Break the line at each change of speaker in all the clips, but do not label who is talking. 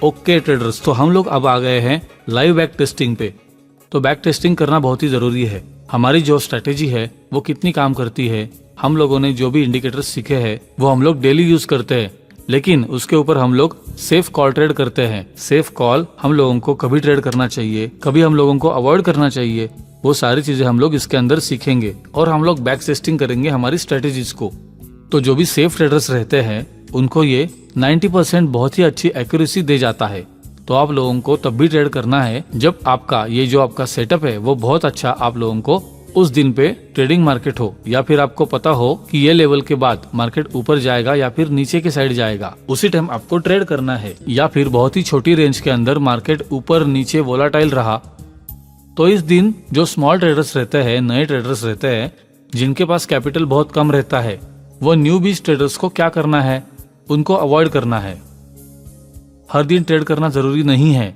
Okay traders, तो हम लोग अब आ गए हैं लाइव बैक टेस्टिंग पे। तो बैक टेस्टिंग करना बहुत ही जरूरी है। हमारी जो स्ट्रेटेजी है वो कितनी काम करती है, हम लोगों ने जो भी इंडिकेटर्स सीखे हैं वो हम लोग डेली यूज करते हैं, लेकिन उसके ऊपर हम लोग सेफ कॉल ट्रेड करते हैं। सेफ कॉल हम लोगों को कभी ट्रेड करना चाहिए, कभी हम लोगों को अवॉइड करना चाहिए, वो सारी चीजें हम लोग इसके अंदर सीखेंगे और हम लोग बैक टेस्टिंग करेंगे हमारी स्ट्रेटेजीज को। तो जो भी सेफ ट्रेडर्स रहते हैं उनको ये 90% बहुत ही अच्छी एक्यूरेसी दे जाता है। तो आप लोगों को तब भी ट्रेड करना है जब आपका ये जो आपका सेटअप है वो बहुत अच्छा आप लोगों को उस दिन पे ट्रेडिंग मार्केट हो, या फिर आपको पता हो कि ये लेवल के बाद मार्केट ऊपर जाएगा या फिर नीचे के साइड जाएगा, उसी टाइम आपको ट्रेड करना है। या फिर बहुत ही छोटी रेंज के अंदर मार्केट ऊपर नीचे वोलाटाइल रहा, तो इस दिन जो स्मॉल ट्रेडर्स रहते हैं, नए ट्रेडर्स रहते हैं, जिनके पास कैपिटल बहुत कम रहता है, वो न्यू बीज ट्रेडर्स को क्या करना है, उनको अवॉइड करना है। हर दिन ट्रेड करना जरूरी नहीं है।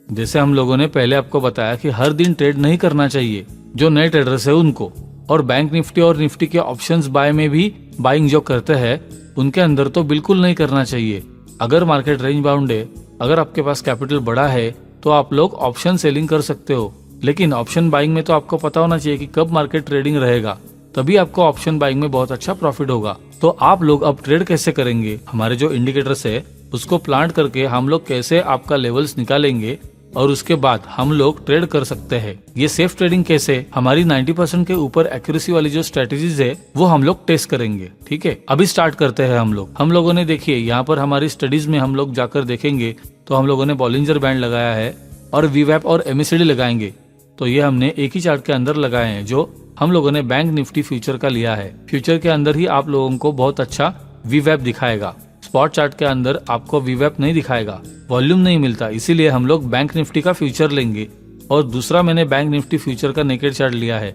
जैसे हम लोगों ने पहले आपको बताया कि हर दिन ट्रेड नहीं करना चाहिए जो नए ट्रेडर्स है उनको। और बैंक निफ्टी और निफ्टी के ऑप्शंस बाय में भी बाइंग जो करते हैं उनके अंदर तो बिल्कुल नहीं करना चाहिए। अगर मार्केट रेंज बाउंड है, अगर आपके पास कैपिटल बड़ा है तो आप लोग ऑप्शन सेलिंग कर सकते हो, लेकिन ऑप्शन बाइंग में तो आपको पता होना चाहिए कि कब मार्केट ट्रेडिंग रहेगा, तभी आपको ऑप्शन बाइंग में बहुत अच्छा प्रॉफिट होगा। तो आप लोग अब ट्रेड कैसे करेंगे, हमारे जो इंडिकेटर्स है उसको प्लांट करके हम लोग कैसे आपका लेवल्स निकालेंगे और उसके बाद हम लोग ट्रेड कर सकते हैं। ये सेफ ट्रेडिंग कैसे, हमारी 90% के ऊपर एक्यूरेसी वाली जो स्ट्रेटेजीज है वो हम लोग टेस्ट करेंगे। ठीक है, अभी स्टार्ट करते हैं हम लोगों ने देखिए यहाँ पर हमारी स्टडीज में हम लोग जाकर देखेंगे तो हम लोगों ने बॉलिंजर बैंड लगाया है और वीवैप और एमएसीडी लगाएंगे। तो ये हमने एक ही चार्ट के अंदर लगाए हैं जो हम लोगों ने बैंक निफ्टी फ्यूचर का लिया है। फ्यूचर के अंदर ही आप लोगों को बहुत अच्छा वीवैप दिखाएगा, स्पॉट चार्ट के अंदर आपको वीवैप नहीं दिखाएगा, वॉल्यूम नहीं मिलता, इसीलिए हम लोग बैंक निफ्टी का फ्यूचर लेंगे। और दूसरा मैंने बैंक निफ्टी फ्यूचर का नेकेड चार्ट लिया है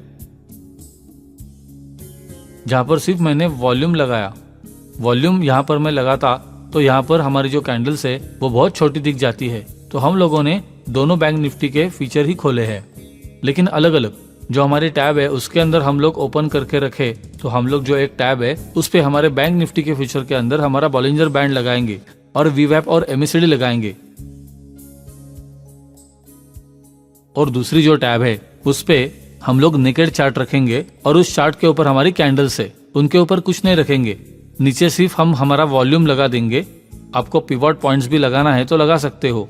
जहां पर सिर्फ मैंने वॉल्यूम लगाया। वॉल्यूम यहाँ पर मैं लगाता तो यहाँ पर हमारी जो कैंडल्स है वो बहुत छोटी दिख जाती है। तो हम लोगों ने दोनों बैंक निफ्टी के फीचर ही खोले हैं, लेकिन अलग अलग। जो हमारी टैब है उसके अंदर हम लोग ओपन करके रखे, तो हम लोग जो एक टैब है उस पे हमारे बैंक निफ्टी के फ्यूचर के अंदर हमारा बॉलिंजर बैंड लगाएंगे और वीवैप और एमएसीडी लगाएंगे। और दूसरी जो टैब है उस पे हम लोग नेकेड चार्ट रखेंगे और उस चार्ट के ऊपर हमारी कैंडल्स है, उनके ऊपर कुछ नहीं रखेंगे, नीचे सिर्फ हम हमारा वॉल्यूम लगा देंगे। आपको पिवट पॉइंट्स भी लगाना है तो लगा सकते हो,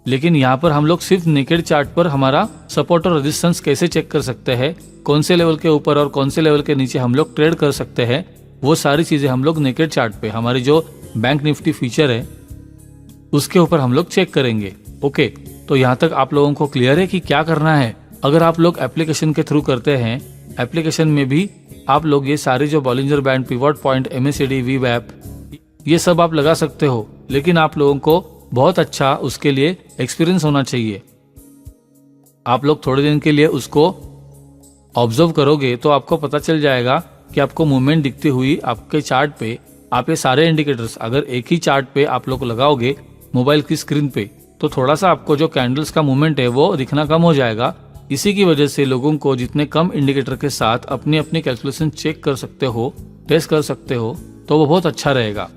लेकिन यहाँ पर हम लोग सिर्फ नेकेड चार्ट पर हमारा सपोर्ट और रेजिस्टेंस कैसे चेक कर सकते हैं, कौन से लेवल के ऊपर और कौन से लेवल के नीचे हम लोग ट्रेड कर सकते हैं, वो सारी चीजें हम लोग नेकेड चार्ट पे हमारी जो बैंक निफ्टी फीचर है उसके ऊपर हम लोग चेक करेंगे। ओके, तो यहाँ तक आप लोगों को क्लियर है कि क्या करना है। अगर आप लोग एप्लीकेशन के थ्रू करते हैं, एप्लीकेशन में भी आप लोग ये सारे जो Bollinger band, pivot point, MACD, वीवैप ये सब आप लगा सकते हो, लेकिन आप लोगों को बहुत अच्छा उसके लिए एक्सपीरियंस होना चाहिए। आप लोग थोड़े दिन के लिए उसको ऑब्जर्व करोगे तो आपको पता चल जाएगा कि आपको मूवमेंट दिखती हुई आपके चार्ट पे, आप ये सारे इंडिकेटर्स अगर एक ही चार्ट पे आप लोग लगाओगे मोबाइल की स्क्रीन पे, तो थोड़ा सा आपको जो कैंडल्स का मूवमेंट है वो दिखना कम हो जाएगा। इसी की वजह से लोगों को जितने कम इंडिकेटर के साथ अपनी अपनी कैलकुलेशन चेक कर सकते हो, टेस्ट कर सकते हो, तो वो बहुत अच्छा रहेगा।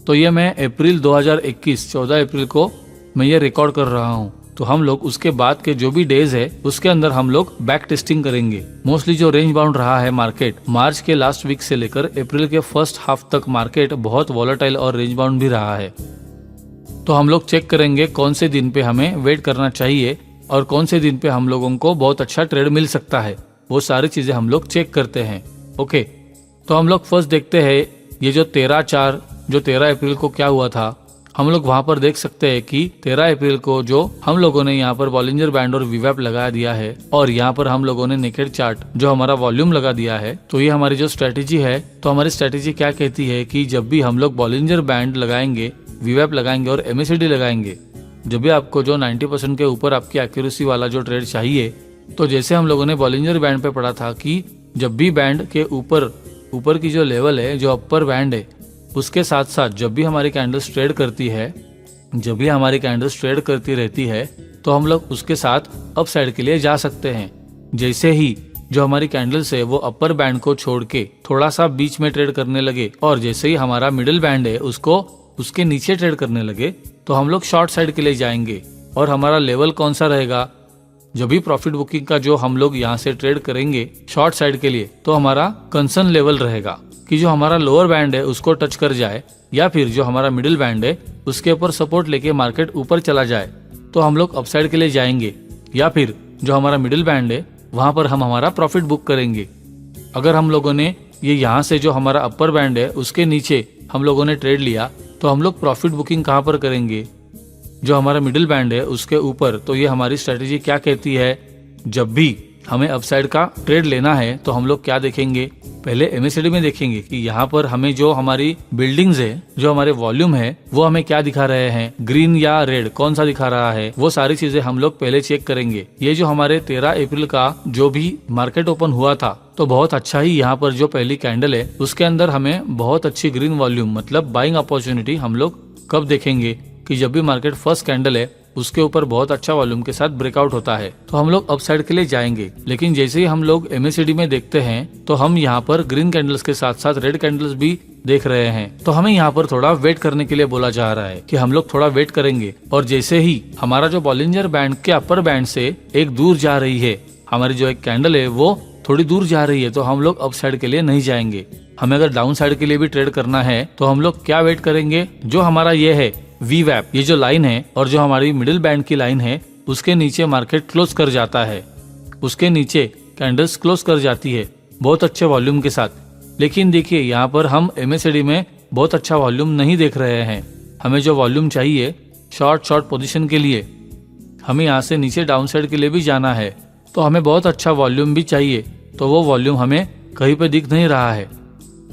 तो ये मैं अप्रैल 2021 14 अप्रैल को मैं ये रिकॉर्ड कर रहा हूँ। तो हम लोग उसके बाद के जो भी डेज है उसके अंदर हम लोग बैक टेस्टिंग करेंगे। मोस्टली जो रेंज बाउंड रहा है मार्केट, मार्च के लास्ट वीक से लेकर अप्रैल के फर्स्ट हाफ तक मार्केट बहुत वॉलेटाइल और रेंज बाउंड भी रहा है। तो हम लोग चेक करेंगे कौन से दिन पे हमें वेट करना चाहिए और कौन से दिन पे हम लोगों को बहुत अच्छा ट्रेड मिल सकता है, वो सारी चीजें हम लोग चेक करते हैं। ओके, तो हम लोग फर्स्ट देखते हैं ये जो 13 अप्रैल को क्या हुआ था। हम लोग वहां पर देख सकते हैं कि 13 अप्रैल को जो हम लोगों ने यहाँ पर बॉलिंजर बैंड और वीवैप लगा दिया है और यहाँ पर हम लोगों ने नेकेड चार्ट जो हमारा वॉल्यूम लगा दिया है। तो ये हमारी जो स्ट्रेटेजी है, तो हमारी स्ट्रेटेजी क्या कहती है कि जब भी हम लोग बॉलिंजर बैंड लगाएंगे, वीवैप लगाएंगे और एमएसीडी लगाएंगे, जब भी आपको जो 90% के ऊपर आपकी एक्यूरेसी वाला जो ट्रेड चाहिए, तो जैसे हम लोगों ने बॉलिंजर बैंड पे पढ़ा था कि जब भी बैंड के ऊपर की जो लेवल है, जो अपर बैंड है, उसके साथ साथ जब भी हमारी कैंडल्स ट्रेड करती है, जब भी हमारी कैंडल्स ट्रेड करती रहती है, तो हम लोग उसके साथ अप साइड के लिए जा सकते हैं। जैसे ही जो हमारी कैंडल्स है वो अपर बैंड को छोड़ के थोड़ा सा बीच में ट्रेड करने लगे और जैसे ही हमारा मिडिल बैंड है उसको उसके नीचे ट्रेड करने लगे तो हम लोग शॉर्ट साइड के लिए जाएंगे। और हमारा लेवल कौन सा रहेगा, जो भी प्रॉफिट बुकिंग का जो हम लोग यहाँ से ट्रेड करेंगे शॉर्ट साइड के लिए, तो हमारा कंसर्न लेवल रहेगा कि जो हमारा लोअर बैंड है उसको टच कर जाए, या फिर जो हमारा मिडिल बैंड है उसके ऊपर सपोर्ट लेके मार्केट ऊपर चला जाए तो हम लोग अपसाइड के लिए जाएंगे, या फिर जो हमारा मिडिल बैंड है वहां पर हम हमारा प्रॉफिट बुक करेंगे। अगर हम लोगों ने ये यहाँ से जो हमारा अपर बैंड है उसके नीचे हम लोगों ने ट्रेड लिया तो हम लोग प्रॉफिट बुकिंग कहाँ पर करेंगे, जो हमारा मिडिल बैंड है उसके ऊपर। तो ये हमारी स्ट्रेटेजी क्या कहती है, जब भी हमें अपसाइड का ट्रेड लेना है तो हम लोग क्या देखेंगे, पहले एमएससीडी में देखेंगे कि यहाँ पर हमें जो हमारी बिल्डिंग्स है, जो हमारे वॉल्यूम है, वो हमें क्या दिखा रहे हैं, ग्रीन या रेड कौन सा दिखा रहा है, वो सारी चीजें हम लोग पहले चेक करेंगे। ये जो हमारे 13 अप्रैल का जो भी मार्केट ओपन हुआ था तो बहुत अच्छा ही यहाँ पर जो पहली कैंडल है उसके अंदर हमें बहुत अच्छी ग्रीन वॉल्यूम मतलब बाइंग अपॉर्चुनिटी हम लोग कब देखेंगे कि जब भी मार्केट फर्स्ट कैंडल है उसके ऊपर बहुत अच्छा वॉल्यूम के साथ ब्रेकआउट होता है तो हम लोग अपसाइड के लिए जाएंगे। लेकिन जैसे ही हम लोग एमएससीडी में देखते हैं तो हम यहाँ पर ग्रीन कैंडल्स के साथ साथ रेड कैंडल्स भी देख रहे हैं, तो हमें यहाँ पर थोड़ा वेट करने के लिए बोला जा रहा है कि हम लोग थोड़ा वेट करेंगे। और जैसे ही हमारा जो बॉलिंजर बैंड के अपर बैंड से एक दूर जा रही है, हमारी जो एक कैंडल है वो थोड़ी दूर जा रही है, तो हम लोग अपसाइड के लिए नहीं जाएंगे। हमें अगर डाउन साइड के लिए भी ट्रेड करना है तो हम लोग क्या वेट करेंगे, जो हमारा ये है वीवैप, ये जो लाइन है और जो हमारी मिडिल बैंड की लाइन है उसके नीचे मार्केट क्लोज कर जाता है, उसके नीचे कैंडल्स क्लोज कर जाती है बहुत अच्छे वॉल्यूम के साथ। लेकिन देखिए यहाँ पर हम एमएससीडी में बहुत अच्छा वॉल्यूम नहीं देख रहे हैं। हमें जो वॉल्यूम चाहिए शॉर्ट पोजीशन के लिए, हमें यहाँ से नीचे डाउन साइड के लिए भी जाना है तो हमें बहुत अच्छा वॉल्यूम भी चाहिए, तो वो वॉल्यूम हमें कहीं पे दिख नहीं रहा है।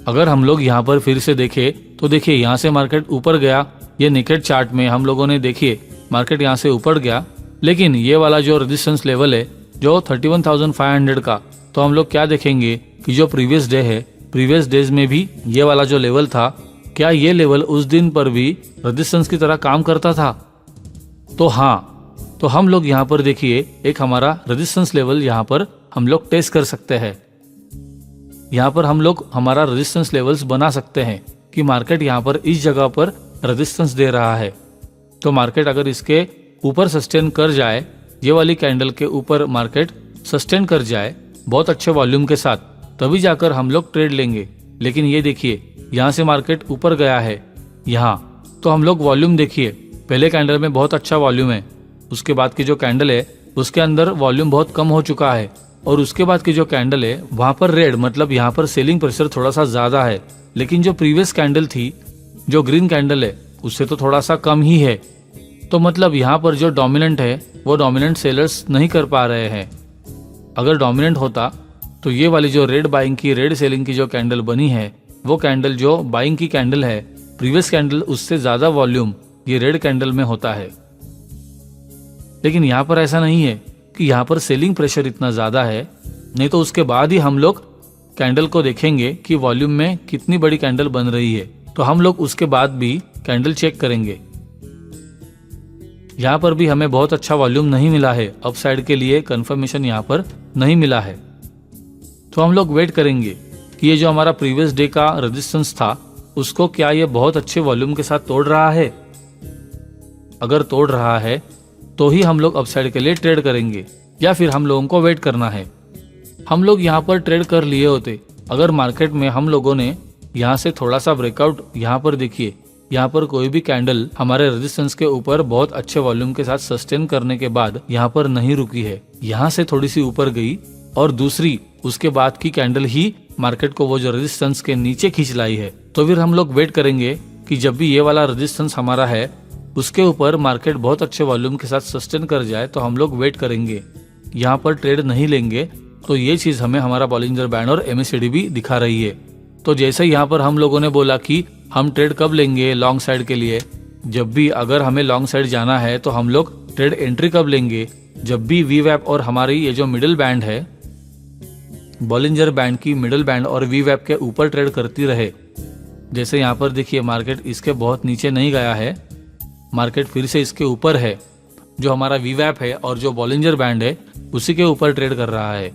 अगर हम लोग यहाँ पर फिर से देखें तो देखिए यहाँ से मार्केट ऊपर गया, ये नेकेड चार्ट में हम लोगों ने देखिए मार्केट यहाँ से ऊपर गया, लेकिन ये वाला जो रेजिस्टेंस लेवल है जो 31,500 का, तो हम लोग क्या देखेंगे कि जो प्रीवियस डे है, प्रीवियस डेज में भी ये वाला जो लेवल था, क्या ये लेवल उस दिन पर भी रेजिस्टेंस की तरह काम करता था? तो हाँ, तो हम लोग यहाँ पर देखिए एक हमारा रेजिस्टेंस लेवल यहाँ पर हम लोग टेस्ट कर सकते हैं। यहाँ पर हम लोग हमारा रेजिस्टेंस लेवल्स बना सकते हैं कि मार्केट यहाँ पर इस जगह पर रेजिस्टेंस दे रहा है, तो मार्केट अगर इसके ऊपर सस्टेन कर जाए, ये वाली कैंडल के ऊपर मार्केट सस्टेन कर जाए बहुत अच्छे वॉल्यूम के साथ, तभी जाकर हम लोग ट्रेड लेंगे। लेकिन ये देखिए यहाँ से मार्केट ऊपर गया है यहाँ, तो हम लोग वॉल्यूम देखिए, पहले कैंडल में बहुत अच्छा वॉल्यूम है, उसके बाद की जो कैंडल है उसके अंदर वॉल्यूम बहुत कम हो चुका है, और उसके बाद की जो कैंडल है वहां पर रेड मतलब यहाँ पर सेलिंग प्रेशर थोड़ा सा ज्यादा है। लेकिन जो प्रीवियस कैंडल थी, जो ग्रीन कैंडल है, उससे तो थोड़ा सा कम ही है, तो मतलब यहाँ पर जो डोमिनेंट है वो डोमिनेंट सेलर्स नहीं कर पा रहे हैं। अगर डोमिनेंट होता तो ये वाली जो रेड बाइंग की, रेड सेलिंग की जो कैंडल बनी है, वो कैंडल जो बाइंग की कैंडल है, प्रीवियस कैंडल उससे ज्यादा वॉल्यूम ये रेड कैंडल में होता है। लेकिन यहाँ पर ऐसा नहीं है कि यहाँ पर सेलिंग प्रेशर इतना ज्यादा है, नहीं तो उसके बाद ही हम लोग कैंडल को देखेंगे कि वॉल्यूम में कितनी बड़ी कैंडल बन रही है, तो हम लोग उसके बाद भी कैंडल चेक करेंगे। यहाँ पर भी हमें बहुत अच्छा वॉल्यूम नहीं मिला है, अप साइड के लिए कंफर्मेशन यहाँ पर नहीं मिला है, तो हम लोग वेट करेंगे कि ये जो हमारा प्रीवियस डे का रेजिस्टेंस था उसको क्या ये बहुत अच्छे वॉल्यूम के साथ तोड़ रहा है। अगर तोड़ रहा है तो ही हम लोग अपसाइड के लिए ट्रेड करेंगे, या फिर हम लोगों को वेट करना है। हम लोग यहाँ पर ट्रेड कर लिए होते अगर मार्केट में हम लोगों ने यहाँ से थोड़ा सा ब्रेकआउट, यहाँ पर देखिए यहाँ पर कोई भी कैंडल हमारे रेजिस्टेंस के ऊपर बहुत अच्छे वॉल्यूम के साथ सस्टेन करने के बाद यहाँ पर नहीं रुकी है, यहाँ से थोड़ी सी ऊपर गई और दूसरी उसके बाद की कैंडल ही मार्केट को वो जो रेजिस्टेंस के नीचे खींच लाई है। तो फिर हम लोग वेट करेंगे कि जब भी ये वाला रेजिस्टेंस हमारा है उसके ऊपर मार्केट बहुत अच्छे वॉल्यूम के साथ सस्टेन कर जाए, तो हम लोग वेट करेंगे, यहाँ पर ट्रेड नहीं लेंगे। तो ये चीज हमें हमारा बॉलिंजर बैंड और एमएससीडी भी दिखा रही है। तो जैसे यहाँ पर हम लोगों ने बोला कि हम ट्रेड कब लेंगे लॉन्ग साइड के लिए, जब भी अगर हमें लॉन्ग साइड जाना है तो हम लोग ट्रेड एंट्री कब लेंगे, जब भी वीवैप और हमारी ये जो मिडिल बैंड है, बॉलिंजर बैंड की मिडिल बैंड और वीवैप के ऊपर ट्रेड करती रहे। जैसे यहाँ पर देखिए मार्केट इसके बहुत नीचे नहीं गया है, मार्केट फिर से इसके ऊपर है, जो हमारा वीवैप है और जो बॉलिंजर बैंड है उसी के ऊपर ट्रेड कर रहा है।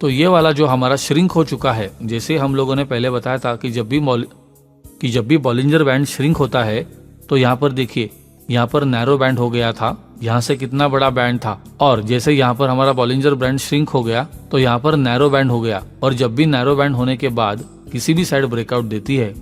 तो ये वाला जो हमारा श्रिंक हो चुका है, जैसे हम लोगों ने पहले बताया था कि कि जब भी बॉलिंजर बैंड श्रिंक होता है तो यहाँ पर देखिए, यहाँ पर नैरो बैंड हो गया था, यहाँ से कितना बड़ा बैंड था, और जैसे यहाँ पर हमारा बॉलिंजर बैंड श्रिंक हो गया तो यहाँ पर नैरो बैंड हो गया। और जब भी नैरो बैंड होने के बाद किसी भी साइड ब्रेकआउट देती है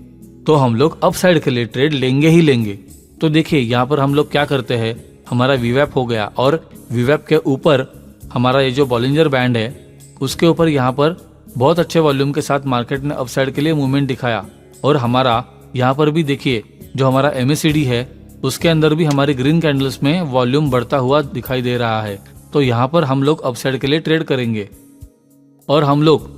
तो हम लोग अप साइड के लिए ट्रेड लेंगे ही लेंगे। तो देखिए यहाँ पर हम लोग क्या करते हैं, हमारा वीवैप हो गया और वीवैप के ऊपर हमारा ये जो बॉलिंजर बैंड है उसके ऊपर यहाँ पर बहुत अच्छे वॉल्यूम के साथ मार्केट ने अप साइड के लिए मूवमेंट दिखाया। और हमारा यहाँ पर भी देखिए जो हमारा MACD है उसके अंदर भी हमारी ग्रीन कैंडल्स में वॉल्यूम बढ़ता हुआ दिखाई दे रहा है। तो यहाँ पर हम लोग अप साइड के लिए ट्रेड करेंगे। और हम लोग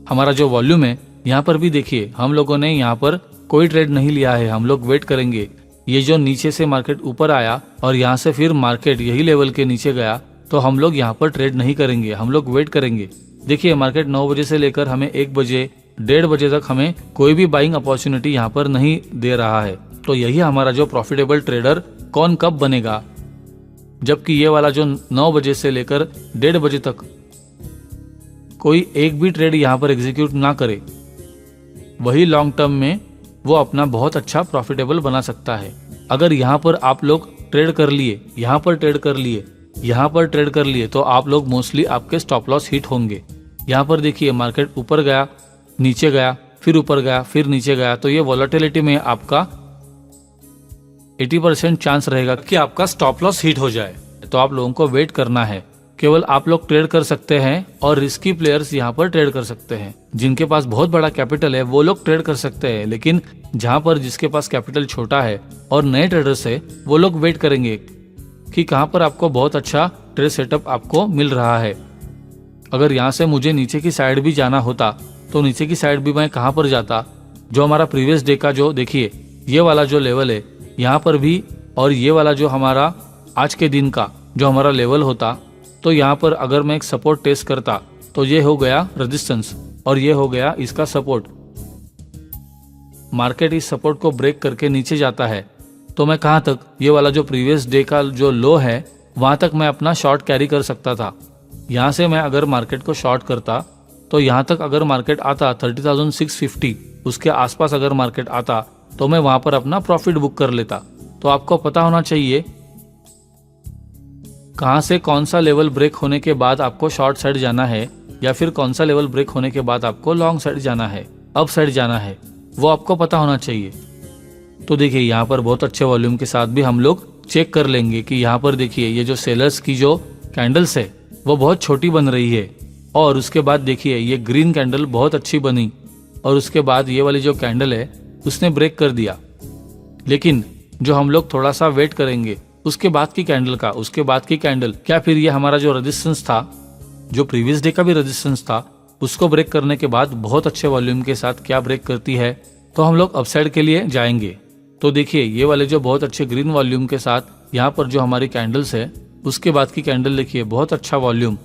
हमारा जो वॉल्यूम है यहाँ पर भी देखिए, हम लोगों ने यहाँ पर कोई ट्रेड नहीं लिया है, हम लोग वेट करेंगे। ये जो नीचे से मार्केट ऊपर आया और यहाँ से फिर मार्केट यही लेवल के नीचे गया तो हम लोग यहाँ पर ट्रेड नहीं करेंगे, हम लोग वेट करेंगे। देखिए मार्केट 9 बजे से लेकर हमें 1 बजे 1:30 बजे तक हमें कोई भी बाइंग अपॉर्चुनिटी यहाँ पर नहीं दे रहा है। तो यही हमारा जो प्रॉफिटेबल ट्रेडर कौन कब बनेगा, जबकि ये वाला जो 9 बजे से लेकर 1:30 बजे तक कोई एक भी ट्रेड यहाँ पर एग्जीक्यूट ना करे, वही लॉन्ग टर्म में वो अपना बहुत अच्छा प्रॉफिटेबल बना सकता है। अगर यहाँ पर आप लोग ट्रेड कर लिए, यहाँ पर ट्रेड कर लिए, यहाँ पर ट्रेड कर लिए तो आप लोग मोस्टली आपके स्टॉप लॉस हिट होंगे। यहाँ पर देखिए मार्केट ऊपर गया, नीचे गया, फिर ऊपर गया, फिर नीचे गया, तो ये वॉलेटिलिटी में आपका 80% चांस रहेगा कि आपका स्टॉप लॉस हिट हो जाए। तो आप लोगों को वेट करना है। केवल आप लोग ट्रेड कर सकते हैं और रिस्की प्लेयर्स यहाँ पर ट्रेड कर सकते हैं। जिनके पास बहुत बड़ा कैपिटल है वो लोग ट्रेड कर सकते हैं, लेकिन जहाँ पर जिसके पास कैपिटल छोटा है और नए ट्रेडर्स है वो लोग वेट करेंगे कि कहाँ पर आपको बहुत अच्छा ट्रेड सेटअप आपको मिल रहा है। अगर यहाँ से मुझे नीचे की साइड भी जाना होता तो नीचे की साइड भी मैं कहाँ पर जाता, जो हमारा प्रीवियस डे का जो देखिए ये वाला जो लेवल है यहाँ पर भी, और ये वाला जो हमारा आज के दिन का जो हमारा लेवल होता, तो यहाँ पर अगर मैं एक सपोर्ट टेस्ट करता तो ये हो गया रेजिस्टेंस और ये हो गया इसका सपोर्ट। मार्केट इस सपोर्ट को ब्रेक करके नीचे जाता है तो मैं कहाँ तक, ये वाला जो प्रीवियस डे का जो लो है वहां तक मैं अपना शॉर्ट कैरी कर सकता था। यहाँ से मैं अगर मार्केट को शॉर्ट करता तो यहाँ तक अगर मार्केट आता 30,650 उसके आसपास अगर मार्केट आता तो मैं वहां पर अपना प्रॉफिट बुक कर लेता। तो आपको पता होना चाहिए कहां से कौन सा लेवल ब्रेक होने के बाद आपको शॉर्ट साइड जाना है या फिर कौन सा लेवल ब्रेक होने के बाद आपको लॉन्ग साइड जाना है, अप साइड जाना है, वो आपको पता होना चाहिए। तो देखिए यहाँ पर बहुत अच्छे वॉल्यूम के साथ भी हम लोग चेक कर लेंगे कि यहाँ पर देखिए ये जो सेलर्स की जो कैंडल्स है वो बहुत छोटी बन रही है, और उसके बाद देखिए ये ग्रीन कैंडल बहुत अच्छी बनी, और उसके बाद ये वाली जो कैंडल है उसने ब्रेक कर दिया। लेकिन जो हम लोग थोड़ा सा वेट करेंगे उसके बाद की कैंडल का, उसके बाद की कैंडल क्या फिर ये हमारा जो रेजिस्टेंस था, जो प्रीवियस डे का भी रेजिस्टेंस था, उसको ब्रेक करने के बाद बहुत अच्छे वॉल्यूम के साथ क्या ब्रेक करती है, तो हम लोग अपसाइड के लिए जाएंगे। तो देखिए ये वाले जो बहुत अच्छे ग्रीन वॉल्यूम के साथ यहाँ पर जो हमारी कैंडल्स है उसके बाद की कैंडल देखिए बहुत अच्छा वॉल्यूम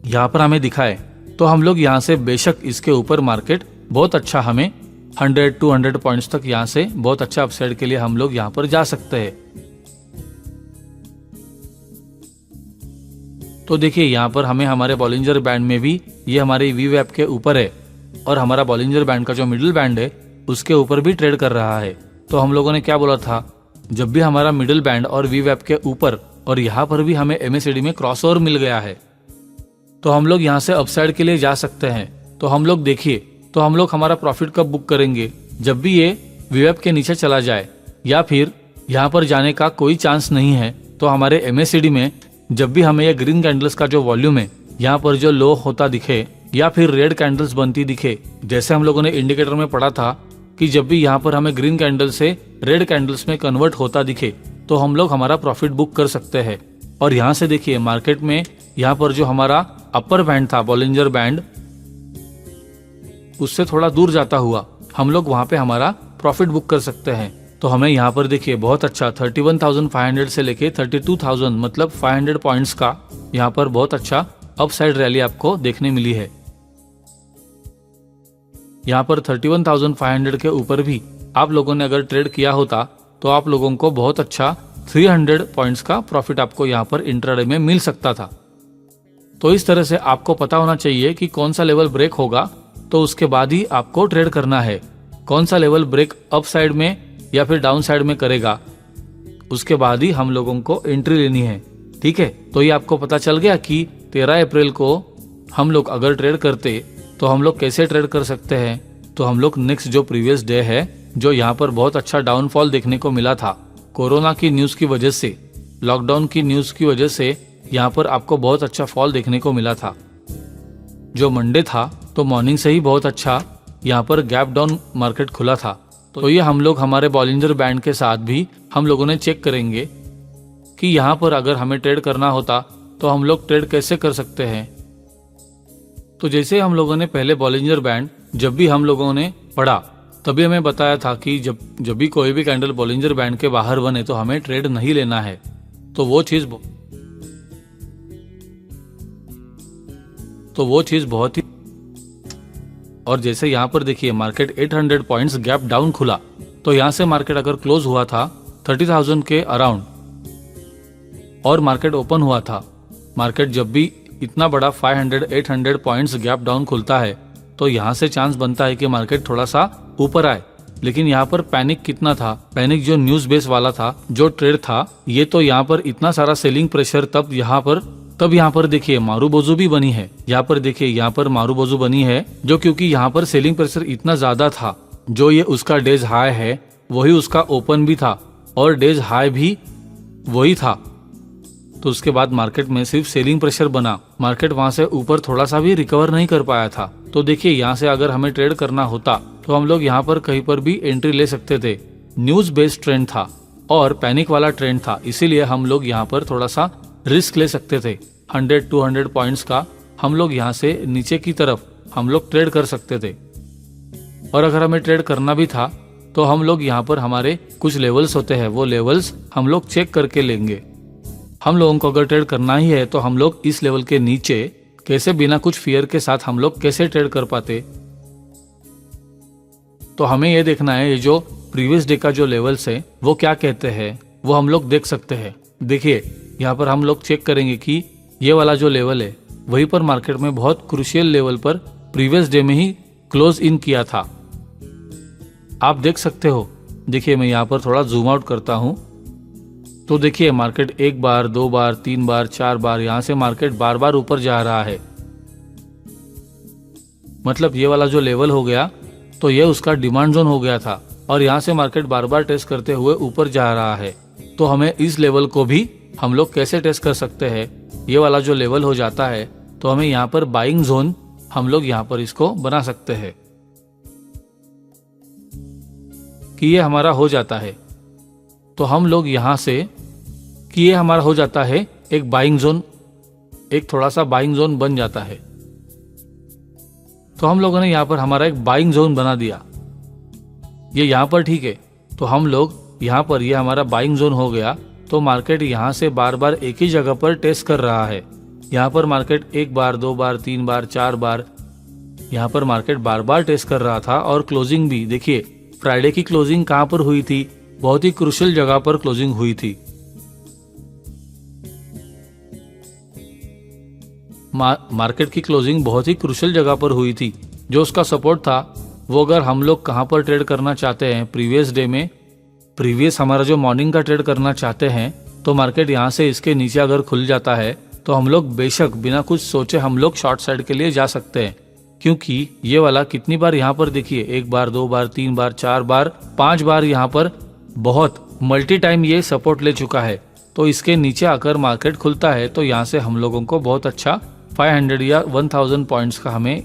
यहाँ पर हमें दिखाए, तो हम लोग यहाँ से बेशक इसके ऊपर मार्केट बहुत अच्छा हमें 100-200 पॉइंट्स तक यहाँ से बहुत अच्छा अपसाइड के लिए हम लोग यहाँ पर जा सकते हैं। तो देखिए यहाँ पर हमें हमारे बॉलिंजर बैंड में भी ये हमारे वीवैप के ऊपर है और हमारा बॉलिंजर बैंड का जो मिडिल बैंड है उसके ऊपर भी ट्रेड कर रहा है। तो हम लोगों ने क्या बोला था, जब भी हमारा मिडिल बैंड और वीवैप के ऊपर और यहाँ पर भी हमें MACD में क्रॉसओवर मिल गया है तो हम लोग यहाँ से अपसाइड के लिए जा सकते हैं। तो हम लोग देखिए, तो हम लोग हमारा प्रॉफिट कब बुक करेंगे, जब भी ये वीवैप के नीचे चला जाए या फिर यहाँ पर जाने का कोई चांस नहीं है। तो हमारे MACD में जब भी हमें ये ग्रीन कैंडल्स का जो वॉल्यूम है यहाँ पर जो लो होता दिखे या फिर रेड कैंडल्स बनती दिखे, जैसे हम लोगों ने इंडिकेटर में पढ़ा था कि जब भी यहाँ पर हमें ग्रीन कैंडल से रेड कैंडल्स में कन्वर्ट होता दिखे तो हम लोग हमारा प्रॉफिट बुक कर सकते हैं। और यहाँ से देखिए मार्केट में यहाँ पर जो हमारा अपर बैंड था बॉलिंजर बैंड, उससे थोड़ा दूर जाता हुआ हम लोग वहां पे हमारा प्रॉफिट बुक कर सकते हैं। तो हमें यहाँ पर देखिए बहुत अच्छा 31,500 से लेके 32,000 मतलब 500 पॉइंट्स का यहाँ पर बहुत अच्छा अपसाइड रैली आपको देखने मिली है। यहाँ पर 31,500 के ऊपर भी आप लोगों ने अगर ट्रेड किया होता तो आप लोगों को बहुत अच्छा 300 पॉइंट्स का प्रॉफिट आपको यहाँ पर इंट्राडे में मिल सकता था। तो इस तरह से आपको पता होना चाहिए कि कौन सा लेवल ब्रेक होगा तो उसके बाद ही आपको ट्रेड करना है। कौन सा लेवल ब्रेक अप साइड में या फिर डाउन साइड में करेगा, उसके बाद ही हम लोगों को एंट्री लेनी है। ठीक है, तो ये आपको पता चल गया कि 13 अप्रैल को हम लोग अगर ट्रेड करते तो हम लोग कैसे ट्रेड कर सकते हैं। तो हम लोग नेक्स्ट जो प्रीवियस डे है, जो यहाँ पर बहुत अच्छा डाउनफॉल देखने को मिला था कोरोना की न्यूज की वजह से, लॉकडाउन की न्यूज की वजह से यहाँ पर आपको बहुत अच्छा फॉल देखने को मिला था। जो मंडे था तो मॉर्निंग से ही बहुत अच्छा यहाँ पर गैप डाउन मार्केट खुला था। तो ये हम लोग हमारे बॉलिंजर बैंड के साथ भी हम लोगों ने चेक करेंगे कि यहाँ पर अगर हमें ट्रेड करना होता तो हम लोग ट्रेड कैसे कर सकते हैं। तो जैसे हम लोगों ने पहले बॉलिंजर बैंड जब भी हम लोगों ने पढ़ा तभी हमें बताया था कि जब भी कोई भी कैंडल बॉलिंजर बैंड के बाहर बने तो हमें ट्रेड नहीं लेना है। तो वो चीज बहुत ही, और जैसे यहाँ पर देखिए मार्केट 800 पॉइंट्स गैप डाउन खुला, तो यहाँ से मार्केट अगर क्लोज हुआ था 30,000 के अराउंड और मार्केट ओपन हुआ था, मार्केट जब भी इतना बड़ा 500-800 पॉइंट्स गैप डाउन खुलता है तो यहाँ से चांस बनता है कि मार्केट थोड़ा सा ऊपर आए। लेकिन यहाँ पर पैनिक कितना था, पैनिक जो न्यूज बेस वाला था, जो ट्रेड था, ये तो यहाँ पर इतना सारा सेलिंग प्रेशर तब यहाँ पर देखिए मारूबोजू भी बनी है। यहाँ पर देखिए यहाँ पर मारूबोजू बनी है, जो क्योंकि यहाँ पर सेलिंग प्रेशर इतना ज्यादा था, जो ये उसका डेज हाई है वही उसका ओपन भी था और डेज हाई भी वही था। तो उसके बाद मार्केट में सिर्फ सेलिंग प्रेशर बना, मार्केट वहां से ऊपर थोड़ा सा भी रिकवर नहीं कर पाया था। तो देखिए यहाँ से अगर हमें ट्रेड करना होता तो हम लोग यहाँ पर कहीं पर भी एंट्री ले सकते थे। न्यूज बेस्ड ट्रेंड था और पैनिक वाला ट्रेंड था, इसीलिए हम लोग यहाँ पर थोड़ा सा रिस्क ले सकते थे। 100-200 पॉइंट्स का हम लोग यहाँ से नीचे की तरफ हम लोग ट्रेड कर सकते थे। और अगर हमें ट्रेड करना भी था तो हम लोग यहाँ पर हमारे कुछ लेवल्स होते हैं, वो लेवल्स हम लोग चेक करके लेंगे। हम लोगों को अगर ट्रेड करना ही है तो हम लोग इस लेवल के नीचे कैसे बिना कुछ फियर के साथ हम लोग कैसे ट्रेड कर पाते। तो हमें ये देखना है, ये जो प्रीवियस डे का जो लेवल्स है वो क्या कहते हैं, वो हम लोग देख सकते हैं। देखिए यहाँ पर हम लोग चेक करेंगे कि ये वाला जो लेवल है वहीं पर मार्केट में बहुत क्रूशियल लेवल पर प्रीवियस डे में ही क्लोज इन किया था। आप देख सकते हो, देखिए मैं यहाँ पर थोड़ा जूम आउट करता हूँ तो देखिए मार्केट 1 बार 2 बार 3 बार 4 बार यहाँ से मार्केट बार बार ऊपर जा रहा है। मतलब ये वाला जो लेवल हो गया तो ये उसका डिमांड जोन हो गया था और यहाँ से मार्केट बार बार टेस्ट करते हुए ऊपर जा रहा है। तो हमें इस लेवल को भी हम लोग कैसे टेस्ट कर सकते हैं, ये वाला जो लेवल हो जाता है तो हमें यहाँ पर बाइंग जोन हम लोग यहाँ पर इसको बना सकते हैं कि ये हमारा हो जाता है। तो हम लोग यहाँ से कि ये हमारा हो जाता है एक बाइंग जोन, एक थोड़ा सा बाइंग जोन बन जाता है। तो हम लोगों ने यहाँ पर हमारा एक बाइंग जोन बना दिया, ये यहाँ पर ठीक है। तो हम लोग यहाँ पर ये हमारा बाइंग जोन हो गया। तो मार्केट यहाँ से बार बार एक ही जगह पर टेस्ट कर रहा है। यहाँ पर मार्केट 1 बार 2 बार 3 बार 4 बार यहाँ पर मार्केट बार बार टेस्ट कर रहा था। और क्लोजिंग भी देखिए, फ्राइडे की क्लोजिंग कहाँ पर हुई थी, बहुत ही क्रूशियल जगह पर क्लोजिंग हुई थी। मार्केट की क्लोजिंग बहुत ही क्रूशियल जगह पर हुई थी। जो उसका सपोर्ट था वो अगर हम लोग कहाँ पर ट्रेड करना चाहते हैं, प्रीवियस डे में, प्रीवियस हमारा जो मॉर्निंग का ट्रेड करना चाहते हैं, तो मार्केट यहाँ से इसके नीचे अगर खुल जाता है तो हम लोग बेशक बिना कुछ सोचे हम लोग शॉर्ट साइड के लिए जा सकते हैं। क्योंकि ये वाला कितनी बार यहाँ पर देखिए, 1 बार 2 बार 3 बार 4 बार 5 बार यहाँ पर बहुत मल्टी टाइम ये सपोर्ट ले चुका है। तो इसके नीचे आकर मार्केट खुलता है तो यहाँ से हम लोगों को बहुत अच्छा 500 या 1000 पॉइंट्स का हमें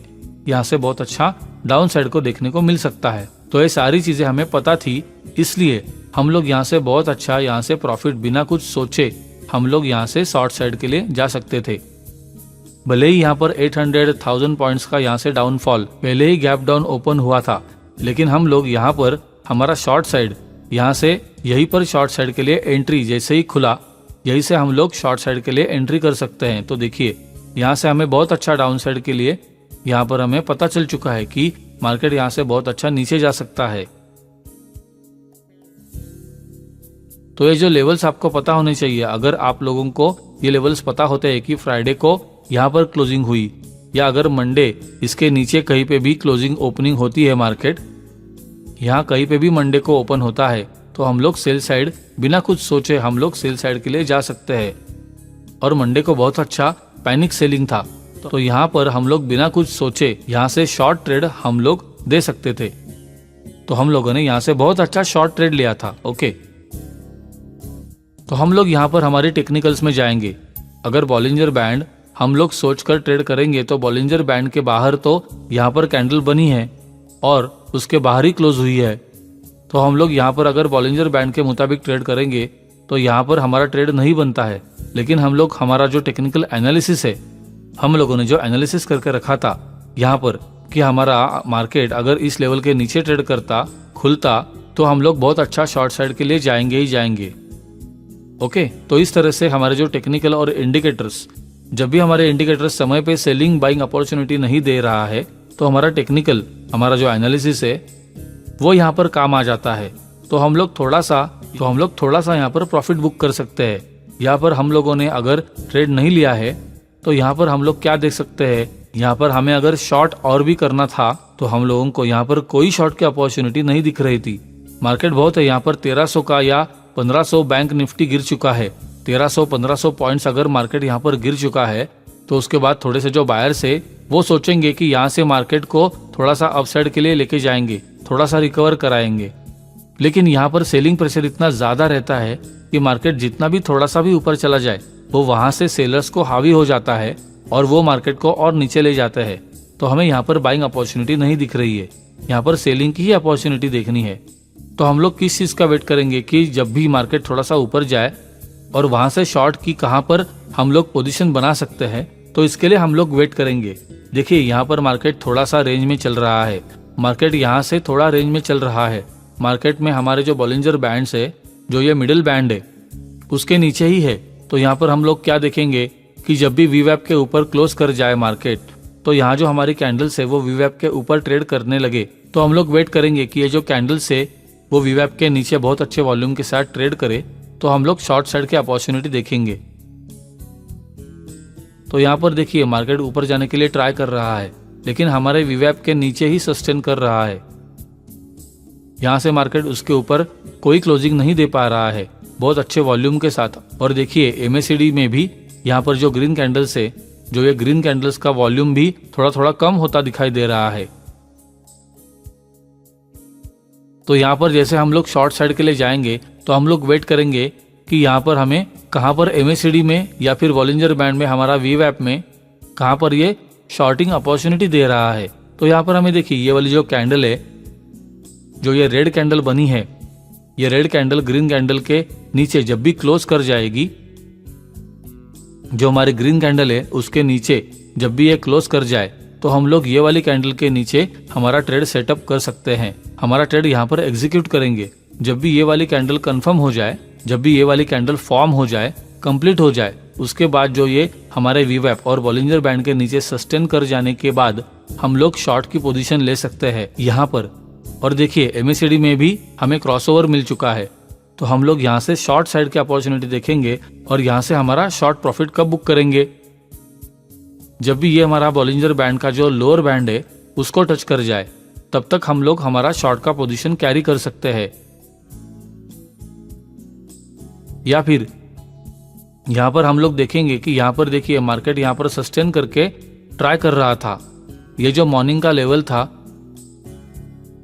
यहाँ से बहुत अच्छा डाउन साइड को देखने को मिल सकता है। तो ये सारी चीजें हमें पता थी, इसलिए हम लोग यहाँ से बहुत अच्छा यहाँ से प्रॉफिट बिना कुछ सोचे हम लोग यहाँ से शॉर्ट साइड के लिए जा सकते थे। भले ही यहाँ पर 800,000 पॉइंट्स का यहाँ से डाउनफॉल पहले ही गैप डाउन ओपन हुआ था, लेकिन हम लोग यहाँ पर हमारा शॉर्ट साइड यहाँ से यहीं पर शॉर्ट साइड के लिए एंट्री जैसे ही खुला, यहीं से हम लोग शॉर्ट साइड के लिए एंट्री कर सकते हैं। तो देखिए यहाँ से हमें बहुत अच्छा डाउन साइड के लिए यहाँ पर हमें पता चल चुका है कि मार्केट यहाँ से बहुत अच्छा नीचे जा सकता है। तो ये जो लेवल्स आपको पता होने चाहिए, अगर आप लोगों को ये लेवल्स पता होते हैं कि फ्राइडे को यहाँ पर क्लोजिंग हुई, या अगर मंडे इसके नीचे कहीं पे भी क्लोजिंग ओपनिंग होती है मार्केट, यहाँ कहीं पे भी मंडे को ओपन होता है, तो हम लोग सेल साइड बिना कुछ सोचे हम लोग सेल साइड के लिए जा सकते हैं। और मंडे को बहुत अच्छा पैनिक सेलिंग था, तो यहाँ पर हम लोग बिना कुछ सोचे यहाँ से शॉर्ट ट्रेड हम लोग दे सकते थे। तो हम लोगों ने यहाँ से बहुत अच्छा शॉर्ट ट्रेड लिया था। ओके, तो हम लोग यहाँ पर हमारे टेक्निकल्स में जाएंगे। अगर बॉलिंजर बैंड हम लोग सोचकर ट्रेड करेंगे तो बॉलिंजर बैंड के बाहर तो यहाँ पर कैंडल बनी है और उसके बाहर ही क्लोज हुई है, तो हम लोग यहाँ पर अगर बॉलिंजर बैंड के मुताबिक ट्रेड करेंगे तो यहाँ पर हमारा ट्रेड नहीं बनता है। लेकिन हम लोग हमारा जो टेक्निकल एनालिसिस है, हम लोगों ने जो एनालिसिस करके रखा था यहाँ पर कि हमारा मार्केट अगर इस लेवल के नीचे ट्रेड करता खुलता तो हम लोग बहुत अच्छा शॉर्ट साइड के लिए जाएंगे ही जाएंगे। ओके, तो इस तरह से हमारे जो टेक्निकल और इंडिकेटर्स, जब भी हमारे इंडिकेटर्स समय पे सेलिंग बाइंग अपॉर्चुनिटी नहीं दे रहा है तो हमारा टेक्निकल, हमारा जो एनालिसिस है वो यहाँ पर काम आ जाता है। तो हम लोग थोड़ा सा यहाँ पर प्रॉफिट बुक कर सकते हैं। यहाँ पर हम लोगों ने अगर ट्रेड नहीं लिया है तो यहाँ पर हम लोग क्या देख सकते हैं, यहाँ पर हमें अगर शॉर्ट और भी करना था तो हम लोगों को यहाँ पर कोई शॉर्ट की अपॉर्चुनिटी नहीं दिख रही थी। मार्केट बहुत है, यहाँ पर 1300 का या 1500 बैंक निफ्टी गिर चुका है। 1300-1500 पॉइंट्स अगर मार्केट यहाँ पर गिर चुका है तो उसके बाद थोड़े से जो बायर्स है वो सोचेंगे कि यहाँ से मार्केट को थोड़ा सा अपसाइड के लिए लेके जाएंगे, थोड़ा सा रिकवर कराएंगे। लेकिन यहाँ पर सेलिंग प्रेशर इतना ज्यादा रहता है कि मार्केट जितना भी थोड़ा सा भी ऊपर चला जाए वो वहां से सेलर्स को हावी हो जाता है और वो मार्केट को और नीचे ले जाते हैं। तो हमें यहाँ पर बाइंग अपॉर्चुनिटी नहीं दिख रही है, यहाँ पर सेलिंग की ही अपॉर्चुनिटी देखनी है। तो हम लोग किस चीज का वेट करेंगे कि जब भी मार्केट थोड़ा सा ऊपर जाए और वहां से शॉर्ट की कहां पर हम लोग पोजीशन बना सकते हैं, तो इसके लिए हम लोग वेट करेंगे। देखिए यहाँ पर मार्केट थोड़ा सा रेंज में चल रहा है, मार्केट यहाँ से थोड़ा रेंज में चल रहा है। मार्केट में हमारे जो बॉलिंजर बैंड्स है, जो ये मिडिल बैंड है उसके नीचे ही है। तो यहाँ पर हम लोग क्या देखेंगे कि जब भी वीवैप के ऊपर क्लोज कर जाए मार्केट, तो यहाँ जो हमारी कैंडल्स है वो वीवैप के ऊपर ट्रेड करने लगे, तो हम लोग वेट करेंगे कि ये जो कैंडल्स है वो वीवैप के नीचे बहुत अच्छे वॉल्यूम के साथ ट्रेड करे, तो हम लोग शॉर्ट साइड की अपॉर्चुनिटी देखेंगे। तो यहाँ पर देखिए मार्केट ऊपर जाने के लिए ट्राई कर रहा है, लेकिन हमारे वीवैप के नीचे ही सस्टेन कर रहा है। यहाँ से मार्केट उसके ऊपर कोई क्लोजिंग नहीं दे पा रहा है बहुत अच्छे वॉल्यूम के साथ। और देखिए एमएसीडी में भी यहाँ पर जो ग्रीन कैंडल्स है, जो ये ग्रीन कैंडल्स का वॉल्यूम भी थोड़ा थोड़ा कम होता दिखाई दे रहा है। तो यहाँ पर जैसे हम लोग शॉर्ट साइड के लिए जाएंगे तो हम लोग वेट करेंगे कि यहाँ पर हमें कहाँ पर एमएसीडी में या फिर बॉलिंजर बैंड में, हमारा वीवैप में कहाँ पर ये शॉर्टिंग अपॉर्चुनिटी दे रहा है। तो यहाँ पर हमें देखिए ये वाली जो कैंडल है, जो ये रेड कैंडल बनी है, ये रेड कैंडल ग्रीन कैंडल के नीचे जब भी क्लोज कर जाएगी, जो हमारी ग्रीन कैंडल है उसके नीचे जब भी ये क्लोज कर जाए, तो हम लोग ये वाली कैंडल के नीचे हमारा ट्रेड सेटअप कर सकते हैं। हमारा ट्रेड यहाँ पर एग्जीक्यूट करेंगे। जब भी ये वाली कैंडल कंफर्म हो जाए, जब भी ये वाली कैंडल फॉर्म हो जाए, कंप्लीट हो जाए, उसके बाद जो ये हमारे वीवैप और बॉलिंजर बैंड के नीचे सस्टेन कर जाने के बाद हम लोग शॉर्ट की पोजीशन ले सकते हैं यहाँ पर। और देखिए एमएसीडी में भी हमें क्रॉसओवर मिल चुका है, तो हम लोग यहाँ से शॉर्ट साइड की अपॉर्चुनिटी देखेंगे और यहाँ से हमारा शॉर्ट प्रॉफिट कब बुक करेंगे, जब भी ये हमारा बॉलिंजर बैंड का जो लोअर बैंड है उसको टच कर जाए, तब तक हम लोग हमारा शॉर्ट का पोजीशन कैरी कर सकते हैं। या फिर यहाँ पर हम लोग देखेंगे कि यहाँ पर देखिए मार्केट यहाँ पर सस्टेन करके ट्राई कर रहा था। ये जो मॉर्निंग का लेवल था,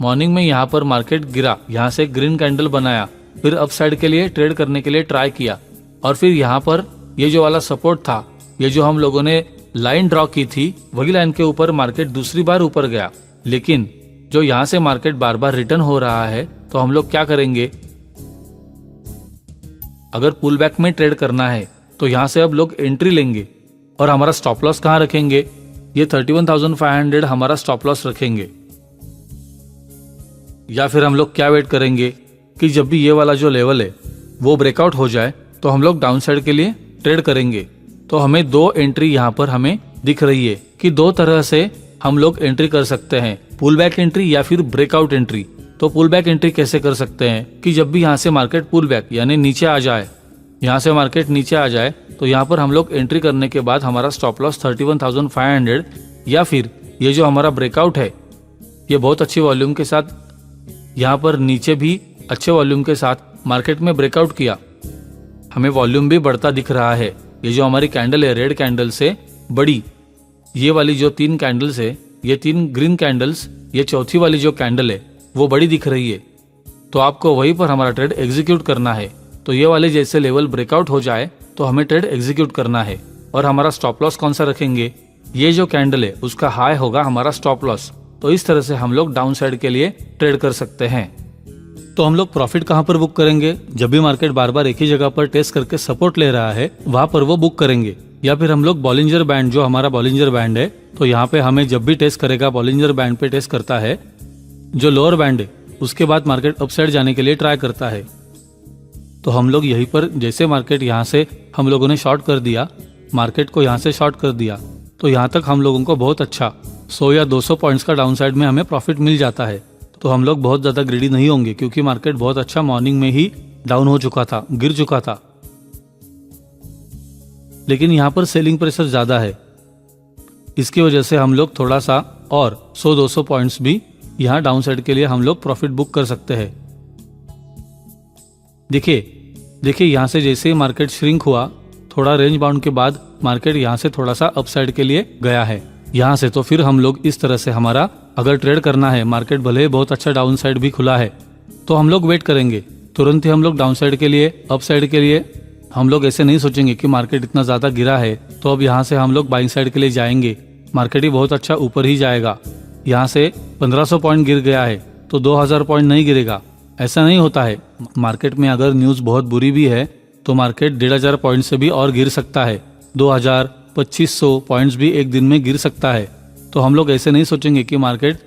मॉर्निंग में यहाँ पर मार्केट गिरा, यहाँ से ग्रीन कैंडल बनाया, फिर अपसाइड के लिए ट्रेड करने के लिए ट्राई किया, और फिर यहाँ पर ये जो वाला सपोर्ट था, ये जो हम लोगों ने लाइन ड्रॉ की थी, वही लाइन के ऊपर मार्केट दूसरी बार ऊपर गया। लेकिन जो यहाँ से मार्केट बार बार रिटर्न हो रहा है, तो हम लोग क्या करेंगे, अगर पुल बैक में ट्रेड करना है तो यहाँ से अब लोग एंट्री लेंगे और हमारा स्टॉप लॉस कहाँ रखेंगे, ये 31,500 हमारा स्टॉप लॉस रखेंगे। या फिर हम लोग क्या वेट करेंगे कि जब भी ये वाला जो लेवल है वो ब्रेकआउट हो जाए तो हम लोग डाउन साइड के लिए ट्रेड करेंगे। तो हमें दो एंट्री यहाँ पर हमें दिख रही है कि दो तरह से हम लोग एंट्री कर सकते हैं, पुल बैक एंट्री या फिर ब्रेकआउट एंट्री। तो पुल बैक एंट्री कैसे कर सकते हैं कि जब भी यहाँ से मार्केट पुल बैक यानी नीचे आ जाए, यहाँ से मार्केट नीचे आ जाए, तो यहाँ पर हम लोग एंट्री करने के बाद हमारा स्टॉप लॉस 31,500 या फिर ये जो हमारा ब्रेकआउट है ये बहुत अच्छी वॉल्यूम के साथ यहाँ पर नीचे भी अच्छे वॉल्यूम के साथ मार्केट में ब्रेकआउट किया, हमें वॉल्यूम भी बढ़ता दिख रहा है। ये जो हमारी कैंडल है रेड कैंडल से बड़ी, ये वाली जो 3 कैंडल्स है, ये 3 ग्रीन कैंडल्स, ये चौथी वाली जो कैंडल है वो बड़ी दिख रही है, तो आपको वहीं पर हमारा ट्रेड एग्जीक्यूट करना है। तो ये वाले जैसे लेवल ब्रेकआउट हो जाए तो हमें ट्रेड एग्जीक्यूट करना है। और हमारा स्टॉप लॉस कौन सा रखेंगे, ये जो कैंडल है उसका हाई होगा हमारा स्टॉप लॉस। तो इस तरह से हम लोग डाउन साइड के लिए ट्रेड कर सकते हैं। तो हम लोग प्रॉफिट कहाँ पर बुक करेंगे, जब भी मार्केट बार बार एक ही जगह पर टेस्ट करके सपोर्ट ले रहा है वहां पर वो बुक करेंगे। या फिर हम लोग बॉलिंजर बैंड, जो हमारा बॉलिंजर बैंड है, तो यहाँ पे हमें जब भी टेस्ट करेगा बॉलिंजर बैंड पे टेस्ट करता है, जो लोअर बैंड है उसके बाद मार्केट अपसाइड जाने के लिए ट्राई करता है। तो हम लोग यहीं पर जैसे मार्केट यहाँ से हम लोगों ने शॉर्ट कर दिया, मार्केट को यहाँ से शॉर्ट कर दिया, तो यहाँ तक हम लोगों को बहुत अच्छा 100 या 200 पॉइंट्स का डाउन साइड में हमें प्रॉफिट मिल जाता है। तो हम लोग बहुत ज्यादा ग्रीडी नहीं होंगे क्योंकि मार्केट बहुत अच्छा मॉर्निंग में ही डाउन हो चुका था, गिर चुका था। लेकिन यहाँ पर सेलिंग प्रेशर ज्यादा है, इसकी वजह से हम लोग थोड़ा सा और 100-200 पॉइंट्स भी यहाँ डाउन साइड के लिए हम लोग प्रॉफिट बुक कर सकते हैं। देखिए यहाँ से जैसे ही मार्केट श्रिंक हुआ, थोड़ा रेंज बाउंड के बाद मार्केट यहाँ से थोड़ा सा अपसाइड के लिए गया है यहाँ से। तो फिर हम लोग इस तरह से हमारा अगर ट्रेड करना है, मार्केट भले बहुत अच्छा डाउन साइड भी खुला है, तो हम लोग वेट करेंगे, तुरंत ही हम लोग डाउन साइड के लिए, अप साइड के लिए हम लोग ऐसे नहीं सोचेंगे कि मार्केट इतना ज्यादा गिरा है तो अब यहाँ से हम लोग बाइंग साइड के लिए जाएंगे, मार्केट ही बहुत अच्छा ऊपर ही जाएगा। यहाँ से 1500 पॉइंट गिर गया है तो 2000 पॉइंट नहीं गिरेगा, ऐसा नहीं होता है। मार्केट में अगर न्यूज बहुत बुरी भी है तो मार्केट 1500 पॉइंट से भी और गिर सकता है, 2000-2500 पॉइंट्स भी एक दिन में गिर सकता है। तो हम लोग ऐसे नहीं सोचेंगे कि मार्केट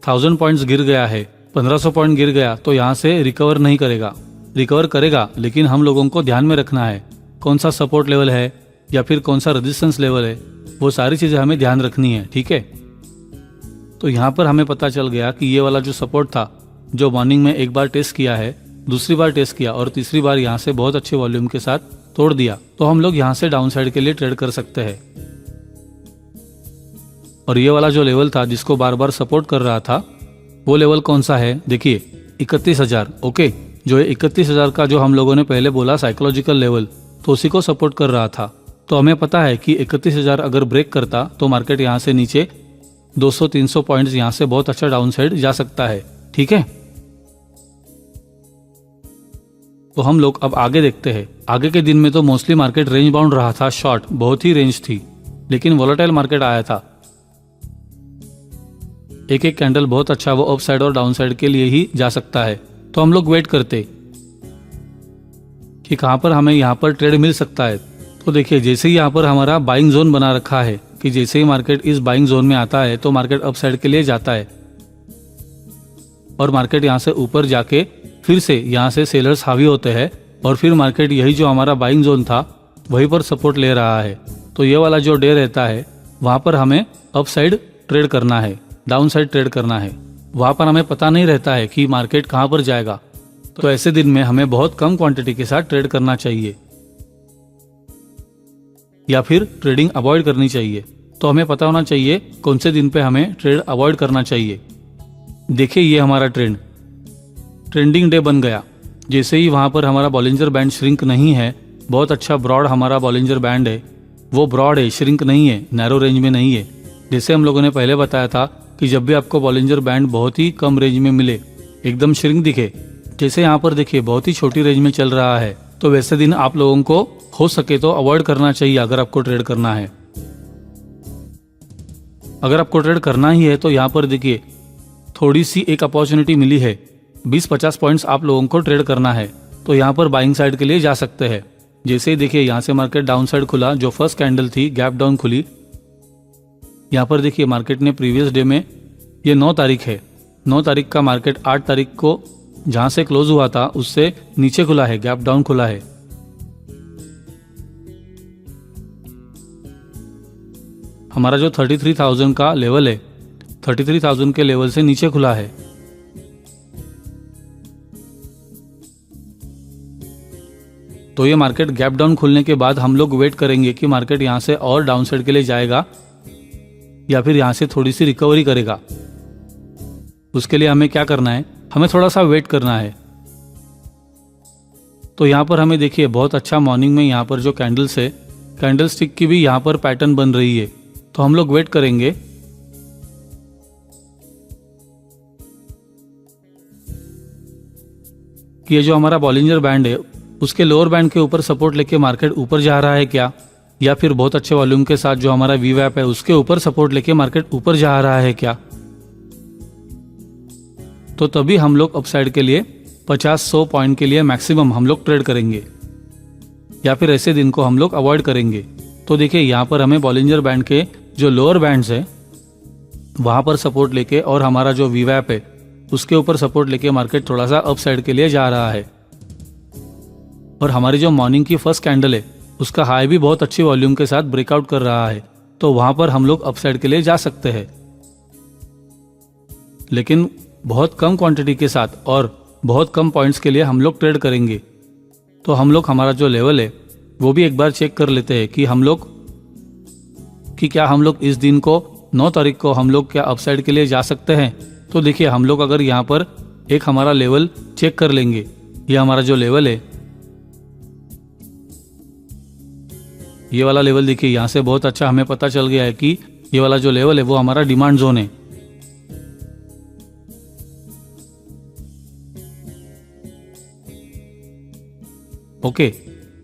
1000 पॉइंट्स गिर गया है, 1500 पॉइंट गिर गया तो यहाँ से रिकवर नहीं करेगा। रिकवर करेगा, लेकिन हम लोगों को ध्यान में रखना है कौन सा सपोर्ट लेवल है या फिर कौन सा रेजिस्टेंस लेवल है, वो सारी चीजें हमें ध्यान रखनी है, ठीक है। तो यहाँ पर हमें पता चल गया कि ये वाला जो सपोर्ट था, जो मॉर्निंग में एक बार टेस्ट किया है, दूसरी बार टेस्ट किया और तीसरी बार यहाँ से बहुत अच्छे वॉल्यूम के साथ तोड़ दिया, तो हम लोग यहाँ से डाउन साइड के लिए ट्रेड कर सकते हैं। और ये वाला जो लेवल था जिसको बार बार सपोर्ट कर रहा था, वो लेवल कौन सा है, देखिए 31,000। ओके, जो 31,000 का जो हम लोगों ने पहले बोला साइकोलॉजिकल लेवल, तो उसी को सपोर्ट कर रहा था। तो हमें पता है कि 31,000 अगर ब्रेक करता तो मार्केट यहाँ से नीचे 200-300 पॉइंट्स यहाँ से बहुत अच्छा डाउन साइड जा सकता है, ठीक है। तो हम लोग अब आगे देखते हैं। आगे के दिन में तो मोस्टली मार्केट रेंज बाउंड रहा था, शॉर्ट बहुत ही रेंज थी, लेकिन वोलेटाइल मार्केट आया था। एक एक कैंडल बहुत अच्छा वो अप साइड और डाउन साइड के लिए ही जा सकता है। तो हम लोग वेट करते कि कहां पर हमें यहाँ पर ट्रेड मिल सकता है। तो देखिए जैसे ही यहाँ पर हमारा बाइंग जोन बना रखा है कि जैसे ही मार्केट इस बाइंग जोन में आता है तो मार्केट अप साइड के लिए जाता है और मार्केट यहाँ से ऊपर जाके फिर से यहाँ से सेलर्स हावी होते हैं और फिर मार्केट यही जो हमारा बाइंग जोन था वहीं पर सपोर्ट ले रहा है। तो ये वाला जो डे रहता है वहां पर हमें अप साइड ट्रेड करना है, डाउन साइड ट्रेड करना है। वहां पर हमें पता नहीं रहता है कि मार्केट कहां पर जाएगा, तो ऐसे दिन में हमें बहुत कम क्वांटिटी के साथ ट्रेड करना चाहिए या फिर ट्रेडिंग अवॉइड करनी चाहिए। तो हमें पता होना चाहिए कौन से दिन पे हमें ट्रेड अवॉइड करना चाहिए। देखिए ये हमारा ट्रेंडिंग डे बन गया। जैसे ही वहां पर हमारा बॉलिंजर बैंड श्रिंक नहीं है, बहुत अच्छा ब्रॉड हमारा बॉलिंजर बैंड है, वो ब्रॉड है, श्रिंक नहीं है, नैरो रेंज में नहीं है। जैसे हम लोगों ने पहले बताया था कि जब भी आपको बॉलिंजर बैंड बहुत ही कम रेंज में मिले, एकदम श्रिंक दिखे, जैसे यहाँ पर देखिए बहुत ही छोटी रेंज में चल रहा है, तो वैसे दिन आप लोगों को हो सके तो अवॉइड करना चाहिए। अगर आपको ट्रेड करना है, अगर आपको ट्रेड करना ही है तो यहाँ पर देखिए थोड़ी सी एक अपॉर्चुनिटी मिली है, 20-50 पॉइंट्स आप लोगों को ट्रेड करना है, तो यहाँ पर बाइंग साइड के लिए जा सकते हैं। जैसे ही देखिए यहाँ से मार्केट डाउन साइड खुला, जो फर्स्ट कैंडल थी गैप डाउन खुली। यहाँ पर देखिए मार्केट ने प्रीवियस डे में, ये 9 तारीख है, 9 तारीख का मार्केट 8 तारीख को जहां से क्लोज हुआ था उससे नीचे खुला है, गैप डाउन खुला है। हमारा जो 33,000 का लेवल है, 33,000 के लेवल से नीचे खुला है। तो ये मार्केट गैप डाउन खुलने के बाद हम लोग वेट करेंगे कि मार्केट यहां से और डाउन साइड के लिए जाएगा या फिर यहाँ से थोड़ी सी रिकवरी करेगा। उसके लिए हमें क्या करना है, हमें थोड़ा सा वेट करना है। तो यहाँ पर हमें देखिए बहुत अच्छा मॉर्निंग में यहाँ पर जो कैंडल्स है, कैंडल स्टिक की भी यहाँ पर पैटर्न बन रही है। तो हम लोग वेट करेंगे कि ये जो हमारा बॉलिंजर बैंड है उसके लोअर बैंड के ऊपर सपोर्ट लेके मार्केट ऊपर जा रहा है क्या, या फिर बहुत अच्छे वॉल्यूम के साथ जो हमारा वीवैप है उसके ऊपर सपोर्ट लेके मार्केट ऊपर जा रहा है क्या। तो तभी हम लोग अपसाइड के लिए 50-100 पॉइंट के लिए मैक्सिमम हम लोग ट्रेड करेंगे, या फिर ऐसे दिन को हम लोग अवॉइड करेंगे। तो देखिए यहाँ पर हमें बॉलिंजर बैंड के जो लोअर बैंड्स है वहां पर सपोर्ट लेके और हमारा जो वीवैप है उसके ऊपर सपोर्ट लेके मार्केट थोड़ा सा अपसाइड के लिए जा रहा है। और हमारी जो मॉर्निंग की फर्स्ट कैंडल है उसका हाई भी बहुत अच्छी वॉल्यूम के साथ ब्रेकआउट कर रहा है। तो वहां पर हम लोग अपसाइड के लिए जा सकते हैं, लेकिन बहुत कम क्वांटिटी के साथ और बहुत कम पॉइंट्स के लिए हम लोग ट्रेड करेंगे। तो हम लोग हमारा जो लेवल है वो भी एक बार चेक कर लेते हैं कि क्या हम लोग इस दिन को 9 तारीख को हम लोग क्या अपसाइड के लिए जा सकते हैं। तो देखिए हम लोग अगर यहाँ पर एक हमारा लेवल चेक कर लेंगे, ये हमारा जो लेवल है, ये वाला लेवल देखिए यहाँ से बहुत अच्छा हमें पता चल गया है कि ये वाला जो लेवल है वो हमारा डिमांड जोन है। ओके,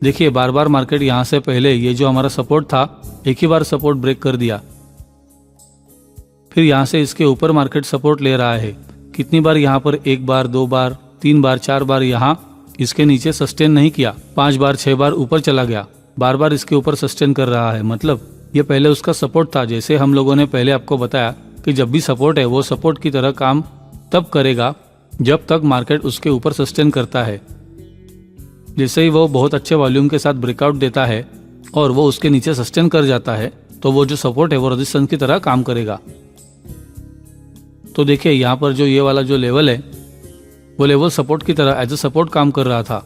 देखिए बार बार मार्केट यहाँ से पहले ये जो हमारा सपोर्ट था एक ही बार सपोर्ट ब्रेक कर दिया, फिर यहाँ से इसके ऊपर मार्केट सपोर्ट ले रहा है। कितनी बार यहाँ पर, 1 बार, 2 बार, 3 बार, 4 बार यहाँ इसके नीचे सस्टेन नहीं किया, 5 बार 6 बार ऊपर चला गया, बार बार इसके ऊपर सस्टेन कर रहा है। मतलब ये पहले उसका सपोर्ट था। जैसे हम लोगों ने पहले आपको बताया कि जब भी सपोर्ट है वो सपोर्ट की तरह काम तब करेगा जब तक मार्केट उसके ऊपर सस्टेन करता है। जैसे ही वो बहुत अच्छे वॉल्यूम के साथ ब्रेकआउट देता है और वो उसके नीचे सस्टेन कर जाता है तो वो जो सपोर्ट है वो रेजिस्टेंस की तरह काम करेगा। तो देखिए यहाँ पर जो ये वाला जो लेवल है वो लेवल सपोर्ट की तरह एज ए सपोर्ट काम कर रहा था,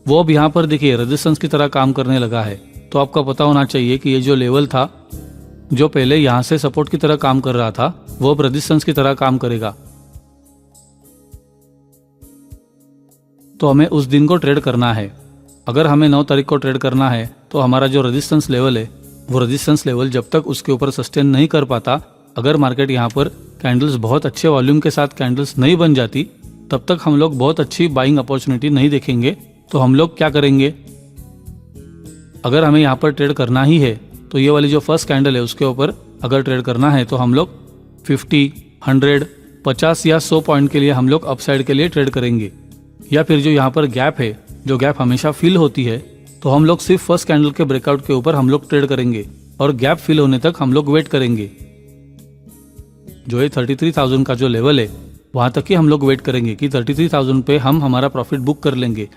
वो अब यहाँ पर देखिए रेजिस्टेंस की तरह काम करने लगा है। तो आपका पता होना चाहिए कि ये जो लेवल था जो पहले यहाँ से सपोर्ट की तरह काम कर रहा था वो अब रेजिस्टेंस की तरह काम करेगा। तो हमें उस दिन को ट्रेड करना है। अगर हमें 9 तारीख को ट्रेड करना है तो हमारा जो रेजिस्टेंस लेवल है वो रेजिस्टेंस लेवल जब तक उसके ऊपर सस्टेन नहीं कर पाता, अगर मार्केट यहाँ पर कैंडल्स बहुत अच्छे वॉल्यूम के साथ कैंडल्स नहीं बन जाती, तब तक हम लोग बहुत अच्छी बाइंग अपॉर्चुनिटी नहीं देखेंगे। तो हम लोग क्या करेंगे, अगर हमें यहाँ पर ट्रेड करना ही है तो ये वाली जो फर्स्ट कैंडल है उसके ऊपर अगर ट्रेड करना है तो हम लोग 50, 100, 50 या 100 पॉइंट के लिए हम लोग अपसाइड के लिए ट्रेड करेंगे। या फिर जो यहाँ पर गैप है, जो गैप हमेशा फिल होती है, तो हम लोग सिर्फ फर्स्ट कैंडल के ब्रेकआउट के ऊपर हम लोग ट्रेड करेंगे और गैप फिल होने तक हम लोग वेट करेंगे। जो ये 33,000 का जो लेवल है वहां तक ही हम लोग वेट करेंगे कि 33,000 पे हम हमारा प्रॉफिट बुक कर लेंगे।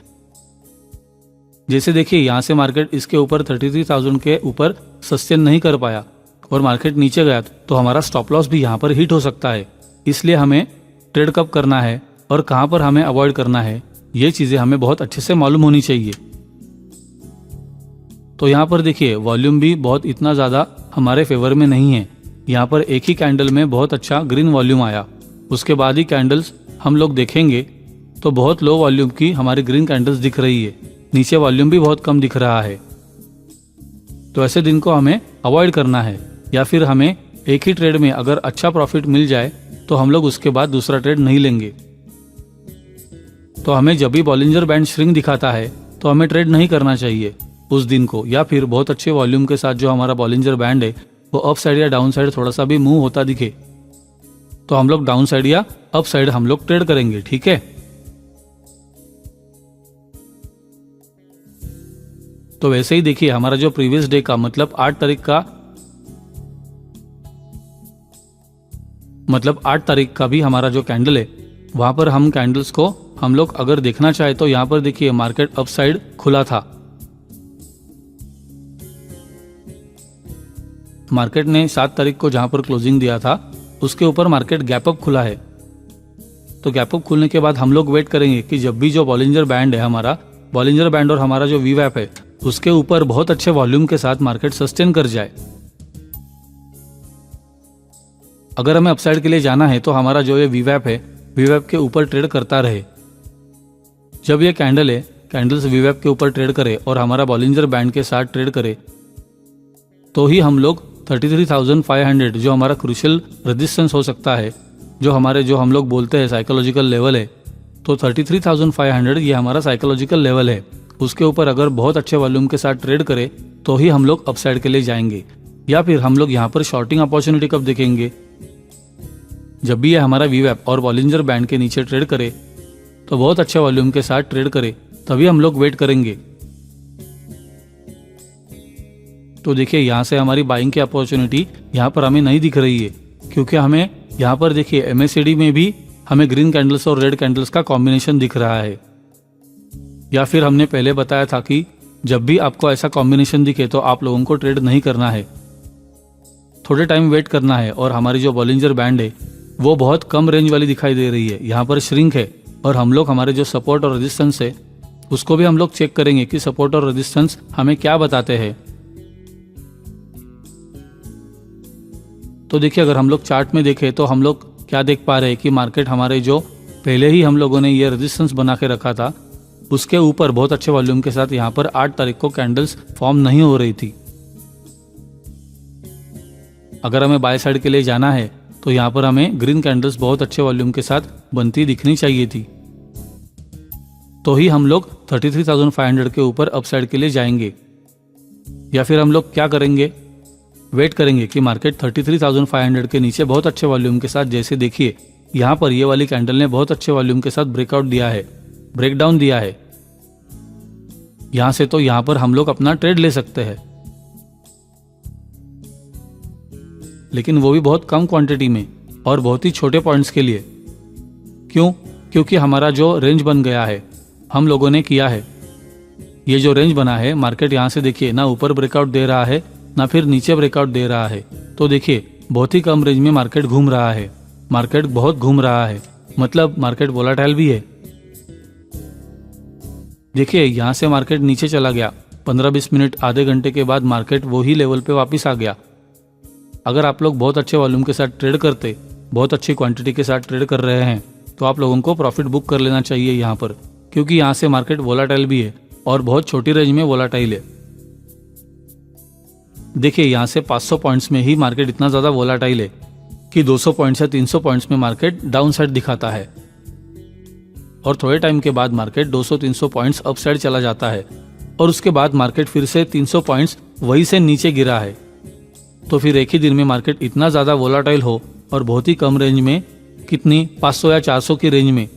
जैसे देखिए यहाँ से मार्केट इसके ऊपर 33,000 के ऊपर सस्टेन नहीं कर पाया और मार्केट नीचे गया तो हमारा स्टॉप लॉस भी यहाँ पर हिट हो सकता है। इसलिए हमें ट्रेड कब करना है और कहाँ पर हमें अवॉइड करना है, ये चीजें हमें बहुत अच्छे से मालूम होनी चाहिए। तो यहाँ पर देखिए वॉल्यूम भी बहुत इतना ज्यादा हमारे फेवर में नहीं है। यहाँ पर एक ही कैंडल में बहुत अच्छा ग्रीन वॉल्यूम आया, उसके बाद ही कैंडल्स हम लोग देखेंगे तो बहुत लो वॉल्यूम की हमारी ग्रीन कैंडल्स दिख रही है, नीचे वॉल्यूम भी बहुत कम दिख रहा है। तो ऐसे दिन को हमें अवॉइड करना है, या फिर हमें एक ही ट्रेड में अगर अच्छा प्रॉफिट मिल जाए तो हम लोग उसके बाद दूसरा ट्रेड नहीं लेंगे। तो हमें जब भी बॉलिंजर बैंड श्रिंक दिखाता है तो हमें ट्रेड नहीं करना चाहिए उस दिन को, या फिर बहुत अच्छे वॉल्यूम के साथ जो हमारा बॉलिंजर बैंड है वो अप साइड या डाउन साइड थोड़ा सा भी मूव होता दिखे तो हम लोग डाउन साइड या अप साइड हम लोग ट्रेड करेंगे। ठीक है, तो वैसे ही देखिए हमारा जो प्रीवियस डे का मतलब 8 तारीख का भी हमारा जो कैंडल है वहां पर हम कैंडल्स को हम लोग अगर देखना चाहे तो यहाँ पर देखिए मार्केट अप साइड खुला था। मार्केट ने 7 तारीख को जहां पर क्लोजिंग दिया था उसके ऊपर मार्केट गैप अप खुला है। तो गैप अप खुलने के बाद हम लोग वेट करेंगे कि जब भी जो बॉलिंजर बैंड है, हमारा बॉलिंजर बैंड और हमारा जो वीवैप है उसके ऊपर बहुत अच्छे वॉल्यूम के साथ मार्केट सस्टेन कर जाए। अगर हमें अपसाइड के लिए जाना है तो हमारा जो ये वीवैप है, वीवैप के ऊपर ट्रेड करता रहे। जब ये कैंडल है, कैंडल्स वीवैप के ऊपर ट्रेड करे और हमारा बॉलिंजर बैंड के साथ ट्रेड करे, तो ही हम लोग 33,500 जो हमारा क्रूशियल रेजिस्टेंस हो सकता है, जो हम लोग बोलते हैं साइकोलॉजिकल लेवल है, तो 33,500 ये हमारा साइकोलॉजिकल लेवल है। उसके ऊपर अगर बहुत अच्छे वॉल्यूम के साथ ट्रेड करे तो ही हम लोग अपसाइड के लिए जाएंगे। या फिर हम लोग यहाँ पर शॉर्टिंग अपॉर्चुनिटी कब देखेंगे? जब भी ये हमारा वीवैप और बॉलिंजर बैंड के नीचे ट्रेड करे, तो बहुत अच्छे वॉल्यूम के साथ ट्रेड करे, तभी हम लोग वेट करेंगे। तो देखिए यहाँ से हमारी बाइंग की अपॉर्चुनिटी यहाँ पर हमें नहीं दिख रही है, क्योंकि हमें यहाँ पर देखिए MACD में भी हमें ग्रीन कैंडल्स और रेड कैंडल्स का कॉम्बिनेशन दिख रहा है। या फिर हमने पहले बताया था कि जब भी आपको ऐसा कॉम्बिनेशन दिखे तो आप लोगों को ट्रेड नहीं करना है, थोड़े टाइम वेट करना है। और हमारी जो बॉलिंजर बैंड है वो बहुत कम रेंज वाली दिखाई दे रही है, यहाँ पर श्रिंक है। और हम लोग हमारे जो सपोर्ट और रेजिस्टेंस है उसको भी हम लोग चेक करेंगे कि सपोर्ट और रेजिस्टेंस हमें क्या बताते हैं। तो देखिए, अगर हम लोग चार्ट में देखें तो हम लोग क्या देख पा रहे हैं कि मार्केट हमारे जो पहले ही हम लोगों ने ये रेजिस्टेंस बना के रखा था उसके ऊपर बहुत अच्छे वॉल्यूम के साथ यहाँ पर 8 तारीख को कैंडल्स फॉर्म नहीं हो रही थी। अगर हमें बाय साइड के लिए जाना है तो यहाँ पर हमें ग्रीन कैंडल्स बहुत अच्छे वॉल्यूम के साथ बनती दिखनी चाहिए थी, तो ही हम लोग 33,500 के ऊपर अपसाइड के लिए जाएंगे। या फिर हम लोग क्या करेंगे, वेट करेंगे कि मार्केट 33,500 के नीचे बहुत अच्छे वॉल्यूम के साथ, जैसे देखिए यहाँ पर ये वाली कैंडल ने बहुत अच्छे वॉल्यूम के साथ ब्रेकआउट दिया है, ब्रेकडाउन दिया है यहाँ से, तो यहाँ पर हम लोग अपना ट्रेड ले सकते हैं, लेकिन वो भी बहुत कम क्वांटिटी में और बहुत ही छोटे पॉइंट्स के लिए। क्यों? क्योंकि हमारा जो रेंज बन गया है, हम लोगों ने किया है ये जो रेंज बना है, मार्केट यहाँ से देखिए ना ऊपर ब्रेकआउट दे रहा है ना फिर नीचे ब्रेकआउट दे रहा है। तो देखिए बहुत ही कम रेंज में मार्केट घूम रहा है, मार्केट बहुत घूम रहा है, मतलब मार्केट वोलाटाइल भी है। देखिए यहाँ से मार्केट नीचे चला गया, 15-20 मिनट आधे घंटे के बाद मार्केट वही लेवल पे वापस आ गया। अगर आप लोग बहुत अच्छे वॉल्यूम के साथ ट्रेड करते, बहुत अच्छी क्वांटिटी के साथ ट्रेड कर रहे हैं, तो आप लोगों को प्रॉफिट बुक कर लेना चाहिए यहाँ पर, क्योंकि यहाँ से मार्केट वोलाटाइल भी है और बहुत छोटी रेंज में वोलाटाइल है। देखिए यहाँ से 500 पॉइंट्स में ही मार्केट इतना ज़्यादा वोलाटाइल है कि 200 पॉइंट्स या 300 पॉइंट्स में मार्केट डाउन साइड दिखाता है, और थोड़े टाइम के बाद मार्केट 200-300 पॉइंट्स अप साइड चला जाता है, और उसके बाद मार्केट फिर से 300 पॉइंट्स वहीं से नीचे गिरा है। तो फिर एक ही दिन में मार्केट इतना ज़्यादा वोलाटाइल हो और बहुत ही कम रेंज में, कितनी 500 या 400 की रेंज में,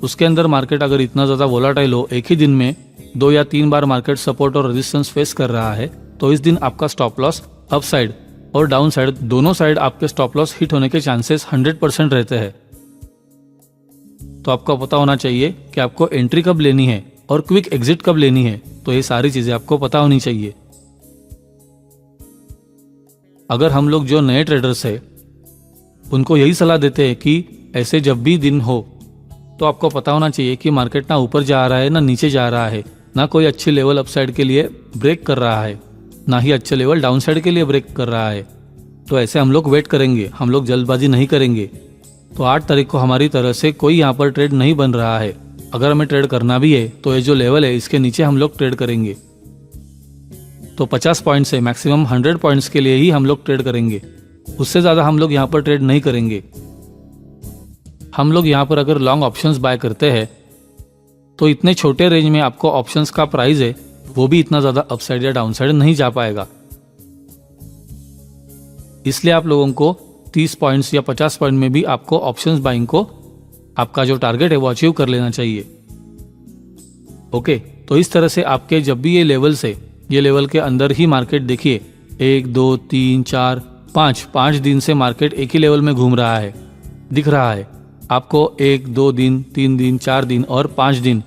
उसके अंदर मार्केट अगर इतना ज़्यादा वोलाटाइल हो, एक ही दिन में 2 या 3 बार मार्केट सपोर्ट और रेजिस्टेंस फेस कर रहा है, तो इस दिन आपका स्टॉप लॉस अप साइड और डाउन साइड दोनों साइड आपके स्टॉप लॉस हिट होने के चांसेस 100% रहते हैं। तो आपको पता होना चाहिए कि आपको एंट्री कब लेनी है और क्विक एग्जिट कब लेनी है, तो ये सारी चीजें आपको पता होनी चाहिए। अगर हम लोग जो नए ट्रेडर्स है उनको यही सलाह देते हैं कि ऐसे जब भी दिन हो तो आपको पता होना चाहिए कि मार्केट ना ऊपर जा रहा है ना नीचे जा रहा है, ना कोई अच्छी लेवल अपसाइड के लिए ब्रेक कर रहा है, ना ही अच्छे लेवल डाउन साइड के लिए ब्रेक कर रहा है। तो ऐसे हम लोग वेट करेंगे, हम लोग जल्दबाजी नहीं करेंगे। तो 8 तारीख को हमारी तरह से कोई यहाँ पर ट्रेड नहीं बन रहा है। अगर हमें ट्रेड करना भी है तो ये जो लेवल है इसके नीचे हम लोग ट्रेड करेंगे। तो 50 पॉइंट से मैक्सिमम 100 पॉइंट्स के लिए ही हम लोग ट्रेड करेंगे, उससे ज्यादा हम लोग यहाँ पर ट्रेड नहीं करेंगे। हम लोग यहाँ पर अगर लॉन्ग ऑप्शंस बाय करते हैं तो इतने छोटे रेंज में आपको ऑप्शंस का प्राइस है वो भी इतना ज्यादा अपसाइड या डाउन साइड नहीं जा पाएगा। इसलिए आप लोगों को 30 पॉइंट्स या 50 पॉइंट में भी आपको ऑप्शंस बाइंग को आपका जो टारगेट है वो अचीव कर लेना चाहिए। ओके, तो इस तरह से आपके जब भी ये लेवल्स है, ये लेवल के अंदर ही मार्केट देखिए 1 2 3 4 5 दिन से मार्केट एक ही लेवल में घूम रहा है, दिख रहा है आपको। 1 2 दिन 3 दिन 4 दिन और 5 दिन,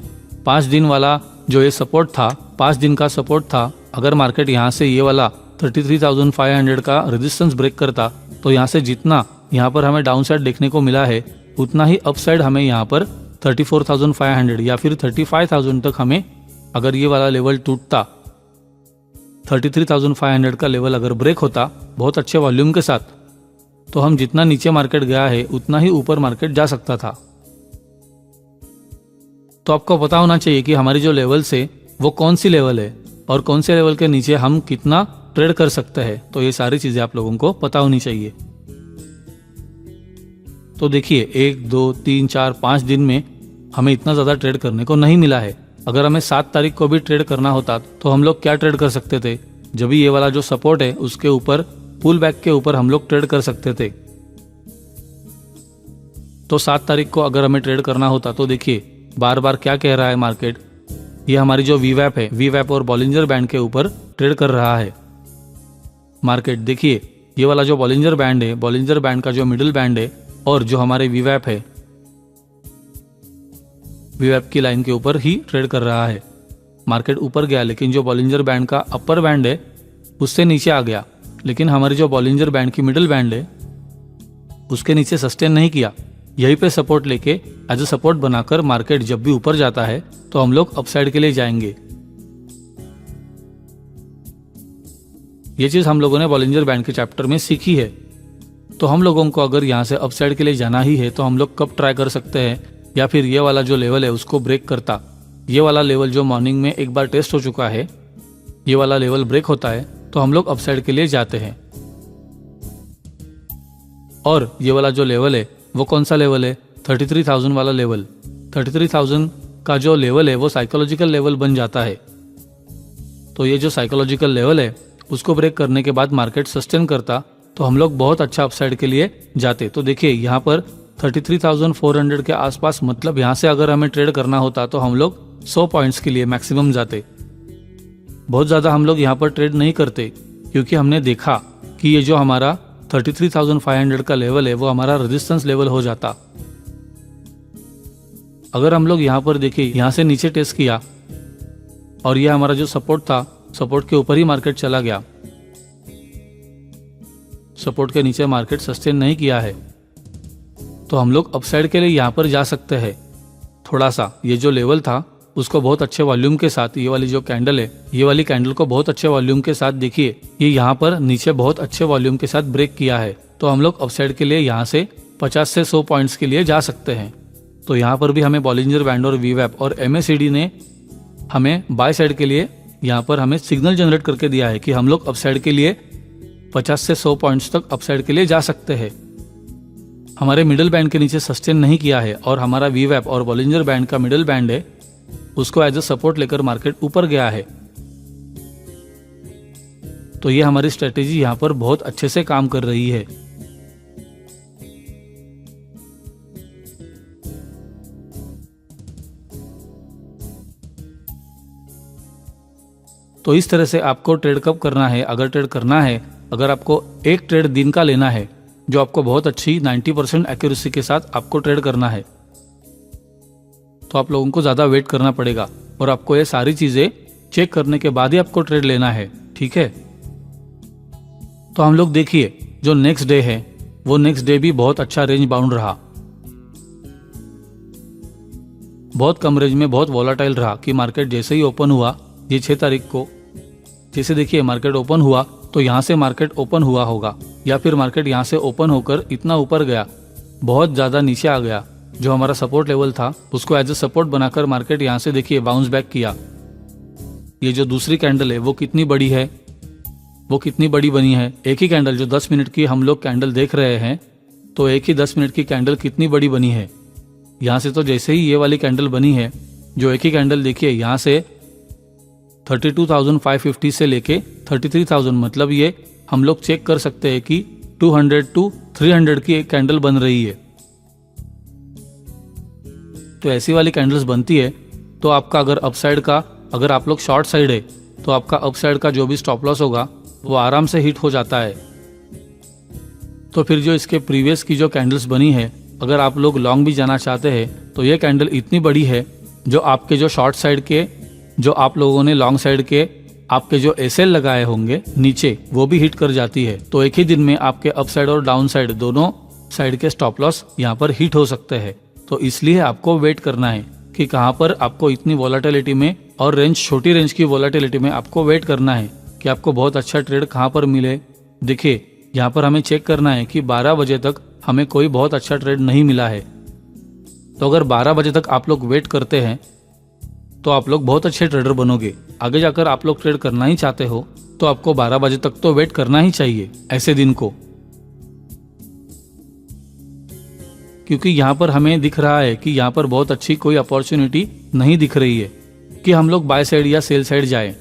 5 दिन वाला जो ये सपोर्ट था, 5 दिन का सपोर्ट था, अगर मार्केट यहाँ से ये वाला 33,500 का रेजिस्टेंस ब्रेक करता तो यहाँ से जितना यहाँ पर हमें डाउन साइड देखने को मिला है उतना ही अप साइड हमें यहाँ पर 34,500 या फिर 35,000 तक हमें, अगर ये वाला लेवल टूटता, 33,500 का लेवल अगर ब्रेक होता बहुत अच्छे वॉल्यूम के साथ, तो हम जितना नीचे मार्केट गया है उतना ही ऊपर मार्केट जा सकता था। तो आपको पता होना चाहिए कि हमारी जो लेवल्स है वो कौन सी लेवल है और कौन से लेवल के नीचे हम कितना ट्रेड कर सकते हैं। तो ये सारी चीजें आप लोगों को पता होनी चाहिए। तो देखिए 1, 2, 3, 4, 5 दिन में हमें इतना ज्यादा ट्रेड करने को नहीं मिला है। अगर हमें 7 तारीख को भी ट्रेड करना होता तो हम लोग क्या ट्रेड कर सकते थे, जब भी ये वाला जो सपोर्ट है उसके ऊपर पुल बैक के ऊपर हम लोग ट्रेड कर सकते थे। तो 7 तारीख को अगर हमें ट्रेड करना होता तो देखिए बार बार क्या कह रहा है मार्केट, ये हमारी जो वीवैप है, वीवैप और बॉलिंजर बैंड के ऊपर ट्रेड कर रहा है मार्केट। देखिए ये वाला जो बॉलिंजर बैंड है, बॉलिंजर बैंड का जो मिडिल बैंड है और जो हमारे वीवैप है, वीवैप की लाइन के ऊपर ही ट्रेड कर रहा है। मार्केट ऊपर गया लेकिन जो बॉलिंजर बैंड का अपर बैंड है उससे नीचे आ गया, लेकिन हमारी जो बॉलिंजर बैंड की मिडिल बैंड है उसके नीचे सस्टेन नहीं किया। यहीं पे सपोर्ट लेके एज अ सपोर्ट बनाकर मार्केट जब भी ऊपर जाता है तो हम लोग अपसाइड के लिए जाएंगे। ये चीज हम लोगों ने बॉलिंजर बैंड के चैप्टर में सीखी है। तो हम लोगों को अगर यहाँ से अपसाइड के लिए जाना ही है तो हम लोग कब ट्राई कर सकते हैं, या फिर ये वाला जो लेवल है उसको ब्रेक करता, ये वाला लेवल जो मॉर्निंग में एक बार टेस्ट हो चुका है, ये वाला लेवल ब्रेक होता है तो हम लोग अपसाइड के लिए जाते हैं। और ये वाला जो लेवल है वो कौन सा लेवल है, 33,000 वाला लेवल। 33,000 का जो लेवल है वो साइकोलॉजिकल लेवल बन जाता है। तो ये जो साइकोलॉजिकल लेवल है उसको ब्रेक करने के बाद मार्केट सस्टेन करता तो हम लोग बहुत अच्छा अपसाइड के लिए जाते। तो देखिए यहाँ पर 33,400 के आसपास, मतलब यहाँ से अगर हमें ट्रेड करना होता तो हम लोग 100 पॉइंट्स के लिए मैक्सिमम जाते। बहुत ज़्यादा हम लोग यहाँ पर ट्रेड नहीं करते क्योंकि हमने देखा कि ये जो हमारा 33,500 का लेवल है वो हमारा रेजिस्टेंस लेवल हो जाता। अगर हम लोग यहाँ पर देखिए, यहाँ से नीचे टेस्ट किया और ये हमारा जो सपोर्ट था, सपोर्ट के ऊपर ही मार्केट चला गया, सपोर्ट के नीचे मार्केट सस्टेन नहीं किया है, तो हम लोग अपसाइड के लिए यहाँ पर जा सकते हैं। थोड़ा सा ये जो लेवल था उसको बहुत अच्छे वॉल्यूम के साथ, ये वाली जो कैंडल है, ये वाली कैंडल को बहुत अच्छे वॉल्यूम के साथ देखिए ये यहाँ पर नीचे बहुत अच्छे वॉल्यूम के साथ ब्रेक किया है। तो हम लोग अपसाइड के लिए यहाँ से 50 से 100 पॉइंट्स के लिए जा सकते हैं। तो यहाँ पर भी हमें बॉलिंजर बैंड और वीवैप और MACD ने हमें बाय साइड के लिए यहाँ पर हमें सिग्नल जनरेट करके दिया है कि हम लोग अपसाइड के लिए 50 से 100 पॉइंट्स तक अपसाइड के लिए जा सकते हैं। हमारे मिडिल बैंड के नीचे सस्टेन नहीं किया है और हमारा वीवैप और बॉलिंजर बैंड का मिडिल बैंड है उसको एज अ सपोर्ट लेकर मार्केट ऊपर गया है। तो ये हमारी स्ट्रेटेजी यहाँ पर बहुत अच्छे से काम कर रही है। तो इस तरह से आपको ट्रेड कब करना है, अगर ट्रेड करना है, अगर आपको एक ट्रेड दिन का लेना है जो आपको बहुत अच्छी 90% एक्यूरेसी के साथ आपको ट्रेड करना है, तो आप लोगों को ज़्यादा वेट करना पड़ेगा और आपको ये सारी चीज़ें चेक करने के बाद ही आपको ट्रेड लेना है, ठीक है। तो हम लोग देखिए जो नेक्स्ट डे है वो नेक्स्ट डे भी बहुत अच्छा रेंज बाउंड रहा, बहुत कम रेंज में बहुत वॉलेटाइल रहा कि मार्केट जैसे ही ओपन हुआ, ये 6 तारीख को जैसे देखिए मार्केट ओपन हुआ तो यहाँ से मार्केट ओपन हुआ होगा या फिर मार्केट यहाँ से ओपन होकर इतना ऊपर गया, बहुत ज़्यादा नीचे आ गया, जो हमारा सपोर्ट लेवल था उसको एज ए सपोर्ट बनाकर मार्केट यहाँ से देखिए बाउंस बैक किया। ये जो दूसरी कैंडल है वो कितनी बड़ी है, वो कितनी बड़ी बनी है। एक ही कैंडल जो 10 मिनट की हम लोग कैंडल देख रहे हैं, तो एक ही 10 मिनट की कैंडल कितनी बड़ी बनी है। यहाँ से तो जैसे ही ये वाली कैंडल बनी है, जो एक ही कैंडल देखिए यहाँ से 32,550 से लेके 33,000, मतलब ये हम लोग चेक कर सकते हैं कि 200 to 300 की एक कैंडल बन रही है। तो ऐसी वाली कैंडल्स बनती है तो आपका अगर अपसाइड का, अगर आप लोग शॉर्ट साइड है तो आपका अपसाइड का जो भी स्टॉप लॉस होगा वो आराम से हिट हो जाता है। तो फिर जो इसके प्रीवियस की जो कैंडल्स बनी है, अगर आप लोग लॉन्ग भी जाना चाहते हैं तो ये कैंडल इतनी बड़ी है जो आपके जो शॉर्ट साइड के, जो आप लोगों ने लॉन्ग साइड के आपके जो एसएल लगाए होंगे नीचे, वो भी हिट कर जाती है। तो एक ही दिन में आपके अप साइड और डाउन साइड दोनों साइड के स्टॉप लॉस यहाँ पर हिट हो सकते हैं। तो इसलिए आपको वेट करना है कि कहाँ पर आपको इतनी वॉलेटिलिटी में और रेंज, छोटी रेंज की वॉलेटिलिटी में आपको वेट करना है कि आपको बहुत अच्छा ट्रेड कहाँ पर मिले। देखिए यहाँ पर हमें चेक करना है कि 12 बजे तक हमें कोई बहुत अच्छा ट्रेड नहीं मिला है। तो अगर 12 बजे तक आप लोग वेट करते हैं तो आप लोग बहुत अच्छे ट्रेडर बनोगे। आगे जाकर आप लोग ट्रेड करना ही चाहते हो तो आपको 12 बजे तक तो वेट करना ही चाहिए ऐसे दिन को, क्योंकि यहाँ पर हमें दिख रहा है कि यहाँ पर बहुत अच्छी कोई अपॉर्चुनिटी नहीं दिख रही है कि हम लोग बाय साइड या सेल साइड जाए।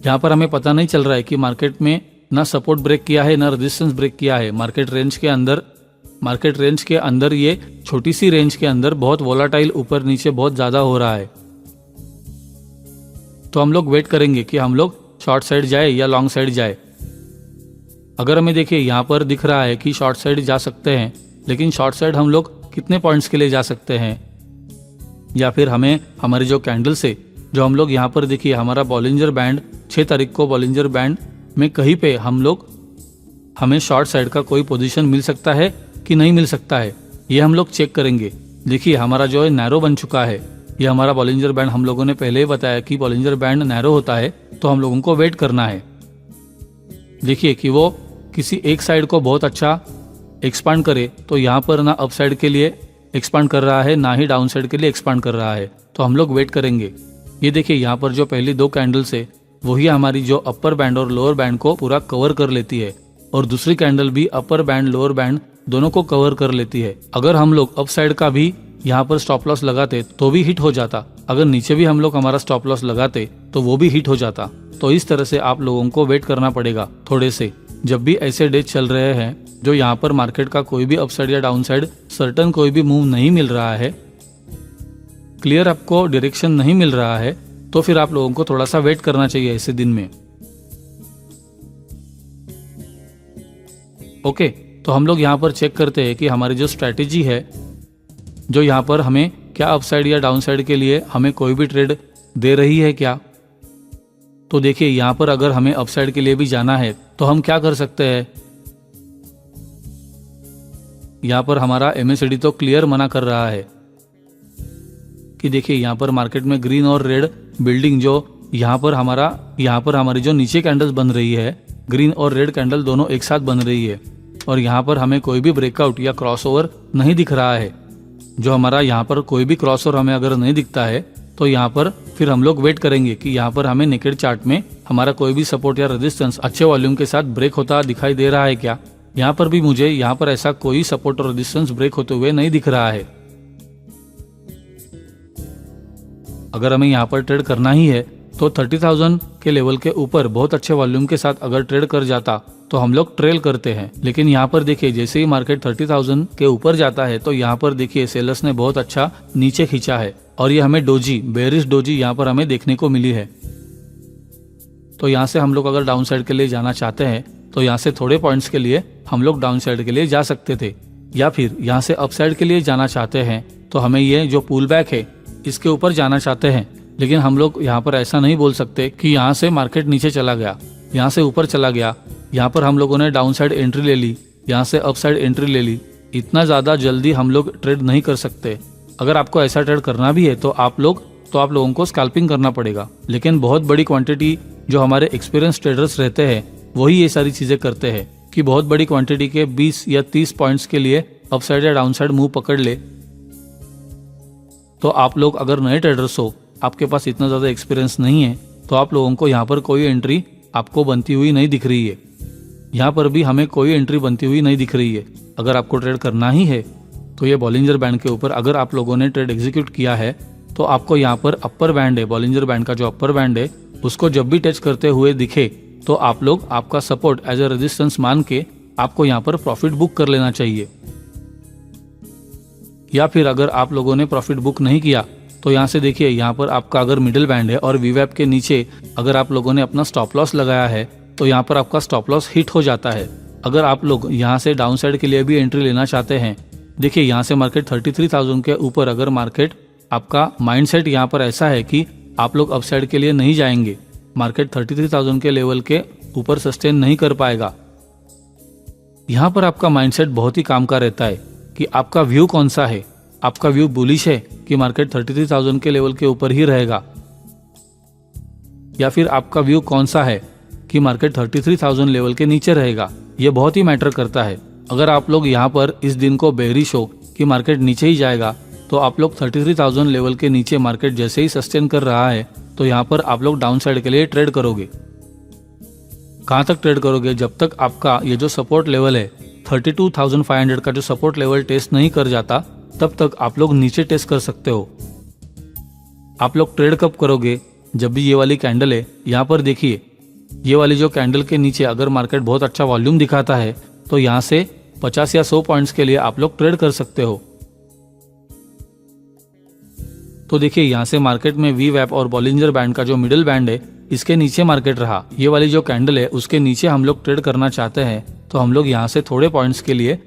यहाँ पर हमें पता नहीं चल रहा है कि मार्केट में ना सपोर्ट ब्रेक किया है ना रेजिस्टेंस ब्रेक किया है। मार्केट रेंज के अंदर ये छोटी सी रेंज के अंदर बहुत वोलाटाइल ऊपर नीचे बहुत ज्यादा हो रहा है। तो हम लोग वेट करेंगे कि हम लोग शॉर्ट साइड जाए या लॉन्ग साइड जाए। अगर हमें देखिए यहाँ पर दिख रहा है कि शॉर्ट साइड जा सकते हैं, लेकिन शॉर्ट साइड हम लोग कितने पॉइंट्स के लिए जा सकते हैं, या फिर हमें हमारी जो कैंडल से जो हम लोग यहाँ पर देखिए हमारा बॉलिंजर बैंड 6 तारीख को बॉलिंजर बैंड में कहीं पे हमें शॉर्ट साइड का कोई पोजीशन मिल सकता है कि नहीं मिल सकता है, ये हम लोग चेक करेंगे। देखिए हमारा जो है नैरो बन चुका है, ये हमारा बॉलिंजर बैंड हम लोगों ने पहले ही बताया कि बॉलिंजर बैंड नैरो होता है, तो हम लोगों को वेट करना है। देखिए कि वो किसी एक साइड को बहुत अच्छा एक्सपांड करे, तो यहाँ पर ना अप साइड के लिए एक्सपांड कर रहा है ना ही डाउन साइड के लिए एक्सपांड कर रहा है, तो हम लोग वेट करेंगे। ये देखिए यहाँ पर जो पहली 2 कैंडल्स है वही हमारी जो अपर बैंड और लोअर बैंड को पूरा कवर कर लेती है, और दूसरी कैंडल भी अपर बैंड लोअर बैंड दोनों को कवर कर लेती है। अगर हम लोग अप साइड का भी यहाँ पर स्टॉप लॉस लगाते तो भी हिट हो जाता, अगर नीचे भी हम लोग हमारा स्टॉप लॉस लगाते तो वो भी हिट हो जाता। तो इस तरह से आप लोगों को वेट करना पड़ेगा थोड़े से। जब भी ऐसे डेज चल रहे हैं जो यहाँ पर मार्केट का कोई भी अपसाइड या डाउन साइड सर्टन कोई भी मूव नहीं मिल रहा है, क्लियर आपको डायरेक्शन नहीं मिल रहा है, तो फिर आप लोगों को थोड़ा सा वेट करना चाहिए ऐसे दिन में। ओके, तो हम लोग यहाँ पर चेक करते हैं कि हमारी जो स्ट्रैटेजी है, जो यहाँ पर हमें क्या अपसाइड या डाउन साइड के लिए हमें कोई भी ट्रेड दे रही है क्या। तो देखिए यहाँ पर अगर हमें अपसाइड के लिए भी जाना है तो हम क्या कर सकते हैं। यहाँ पर हमारा MACD तो क्लियर मना कर रहा है कि देखिए यहाँ पर मार्केट में ग्रीन और रेड बिल्डिंग जो यहाँ पर हमारी जो नीचे कैंडल्स बन रही है, ग्रीन और रेड कैंडल दोनों एक साथ बन रही है, और यहाँ पर हमें कोई भी ब्रेकआउट या क्रॉसओवर नहीं दिख रहा है। जो हमारा यहाँ पर कोई भी क्रॉसओवर हमें अगर नहीं दिखता है तो यहाँ पर फिर हम लोग वेट करेंगे कि यहाँ पर हमें नेकेड चार्ट में हमारा कोई भी सपोर्ट या रेजिस्टेंस अच्छे वॉल्यूम के साथ ब्रेक होता दिखाई दे रहा है क्या। यहाँ पर भी मुझे यहाँ पर ऐसा कोई सपोर्ट और रेजिस्टेंस ब्रेक होते हुए नहीं दिख रहा है। अगर हमें यहाँ पर ट्रेड करना ही है तो 30,000 के लेवल के ऊपर बहुत अच्छे वॉल्यूम के साथ अगर ट्रेड कर जाता तो हम लोग ट्रेल करते हैं। लेकिन यहाँ पर देखिए जैसे ही मार्केट 30,000 के ऊपर जाता है तो यहाँ पर देखिए सेलर्स ने बहुत अच्छा नीचे खींचा है, और ये हमें बेरिश डोजी यहाँ पर हमें देखने को मिली है। तो यहाँ से हम लोग अगर डाउन साइड के लिए जाना चाहते हैं तो यहाँ से थोड़े पॉइंट्स के लिए हम लोग डाउन साइड के लिए जा सकते थे, या फिर यहाँ से अप साइड के लिए जाना चाहते हैं तो हमें ये जो पुल बैक है इसके ऊपर जाना चाहते हैं। लेकिन हम लोग यहाँ पर ऐसा नहीं बोल सकते कि यहाँ से मार्केट नीचे चला गया, यहाँ से ऊपर चला गया, यहाँ पर हम लोगों ने डाउन साइड एंट्री ले ली, यहाँ से अप साइड एंट्री ले ली। इतना ज्यादा जल्दी हम लोग ट्रेड नहीं कर सकते। अगर आपको ऐसा ट्रेड करना भी है तो आप लोगों को स्कैल्पिंग करना पड़ेगा। लेकिन बहुत बड़ी क्वांटिटी जो हमारे एक्सपीरियंस ट्रेडर्स रहते हैं वही ये सारी चीजें करते हैं कि बहुत बड़ी क्वांटिटी के 20 या 30 पॉइंट्स के लिए अप साइड या डाउन साइड मूव पकड़ ले। तो आप लोग अगर नए ट्रेडर्स हो, आपके पास इतना ज्यादा एक्सपीरियंस नहीं है, तो आप लोगों को यहाँ पर कोई एंट्री आपको बनती हुई नहीं दिख रही है। यहाँ पर भी हमें कोई एंट्री बनती हुई नहीं दिख रही है। अगर आपको ट्रेड करना ही है तो ये बॉलिंजर बैंड के ऊपर अगर आप लोगों ने ट्रेड एग्जीक्यूट किया है तो आपको यहाँ पर अपर बैंड है, बॉलिंजर बैंड का जो अपर बैंड है उसको जब भी टच करते हुए दिखे तो आप लोग आपका सपोर्ट एज ए रेजिस्टेंस मान के आपको यहाँ पर प्रॉफिट बुक कर लेना चाहिए। या फिर अगर आप लोगों ने प्रॉफिट बुक नहीं किया तो यहाँ से देखिए यहाँ पर आपका अगर मिडिल बैंड है और वीवैप के नीचे अगर आप लोगों ने अपना स्टॉप लॉस लगाया है तो यहाँ पर आपका स्टॉप लॉस हिट हो जाता है। अगर आप लोग यहाँ से डाउन साइड के लिए भी एंट्री लेना चाहते हैं, देखिए यहाँ से मार्केट 33,000 के ऊपर अगर मार्केट आपका माइंडसेट यहाँ पर ऐसा है कि आप लोग अप साइड के लिए नहीं जाएंगे, मार्केट 33,000 के लेवल के ऊपर सस्टेन नहीं कर पाएगा। यहाँ पर आपका माइंडसेट बहुत ही काम का रहता है कि आपका व्यू कौन सा है। आपका व्यू बुलिश है कि मार्केट 33,000 के लेवल के ऊपर ही रहेगा, या फिर आपका व्यू कौन सा है कि मार्केट 33,000 लेवल के नीचे रहेगा, ये बहुत ही मैटर करता है। अगर आप लोग यहाँ पर इस दिन को बेरिश हो कि मार्केट नीचे ही जाएगा, तो आप लोग 33,000 लेवल के नीचे मार्केट जैसे ही सस्टेन कर रहा है तो यहाँ पर आप लोग डाउन साइड के लिए ट्रेड करोगे। कहाँ तक ट्रेड करोगे? जब तक आपका ये जो सपोर्ट लेवल है 32,500 का जो सपोर्ट लेवल टेस्ट नहीं कर जाता, तब तक आप लोग नीचे टेस्ट कर सकते हो। आप लोग ट्रेड कब करोगे? जब भी ये वाली कैंडल है, यहाँ पर देखिए, ये वाली जो कैंडल के नीचे अगर मार्केट बहुत अच्छा वॉल्यूम दिखाता है तो यहाँ से 50 या 100 पॉइंट्स के लिए आप लोग ट्रेड कर सकते हो। तो देखिए, यहाँ से मार्केट में वी वैप और बॉलिंजर बैंड का जो मिडिल बैंड है, इसके नीचे मार्केट रहा। ये वाली जो कैंडल है उसके नीचे हम लोग ट्रेड करना चाहते हैं, तो हम लोग यहाँ से थोड़े पॉइंट्स के लिए,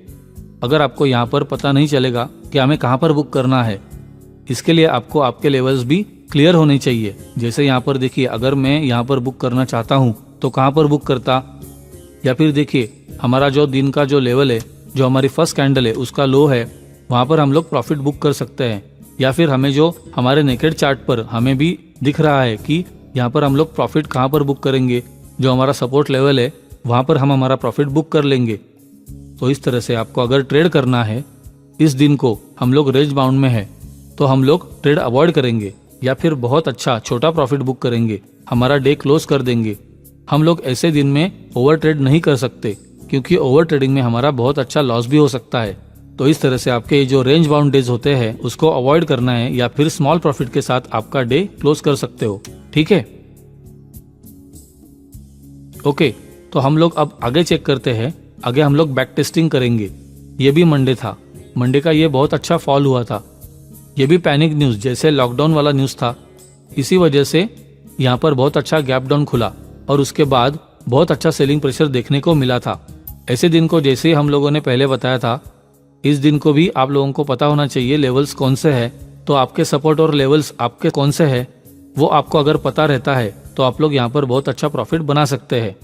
अगर आपको यहाँ पर पता नहीं चलेगा कि हमें कहाँ पर बुक करना है, इसके लिए आपको आपके लेवल्स भी क्लियर होने चाहिए। जैसे यहाँ पर देखिए, अगर मैं यहाँ पर बुक करना चाहता हूँ तो कहाँ पर बुक करता, या फिर देखिए हमारा जो दिन का जो लेवल है, जो हमारी फर्स्ट कैंडल है उसका लो है, वहाँ पर हम लोग प्रॉफिट बुक कर सकते हैं। या फिर हमें जो हमारे नेकेड चार्ट पर हमें भी दिख रहा है कि यहाँ पर हम लोग प्रॉफिट कहाँ पर बुक करेंगे, जो हमारा सपोर्ट लेवल है वहाँ पर हम हमारा प्रॉफिट बुक कर लेंगे। तो इस तरह से आपको अगर ट्रेड करना है, इस दिन को हम लोग रेंज बाउंड में है तो हम लोग ट्रेड अवॉइड करेंगे या फिर बहुत अच्छा छोटा प्रॉफिट बुक करेंगे, हमारा डे क्लोज कर देंगे। हम लोग ऐसे दिन में ओवर ट्रेड नहीं कर सकते, क्योंकि ओवर ट्रेडिंग में हमारा बहुत अच्छा लॉस भी हो सकता है। तो इस तरह से आपके जो रेंज बाउंड डेज होते हैं उसको अवॉइड करना है, या फिर स्मॉल प्रॉफिट के साथ आपका डे क्लोज कर सकते हो। ठीक है, ओके। तो हम लोग अब आगे चेक करते हैं। आगे हम लोग बैक टेस्टिंग करेंगे। ये भी मंडे था, मंडे का ये बहुत अच्छा फॉल हुआ था। ये भी पैनिक न्यूज जैसे लॉकडाउन वाला न्यूज था, इसी वजह से यहाँ पर बहुत अच्छा गैप डाउन खुला और उसके बाद बहुत अच्छा सेलिंग प्रेशर देखने को मिला था। ऐसे दिन को जैसे ही हम लोगों ने पहले बताया था, इस दिन को भी आप लोगों को पता होना चाहिए लेवल्स कौन से है। तो आपके सपोर्ट और लेवल्स आपके कौन से है वो आपको अगर पता रहता है तो आप लोग यहाँ पर बहुत अच्छा प्रॉफिट बना सकते हैं।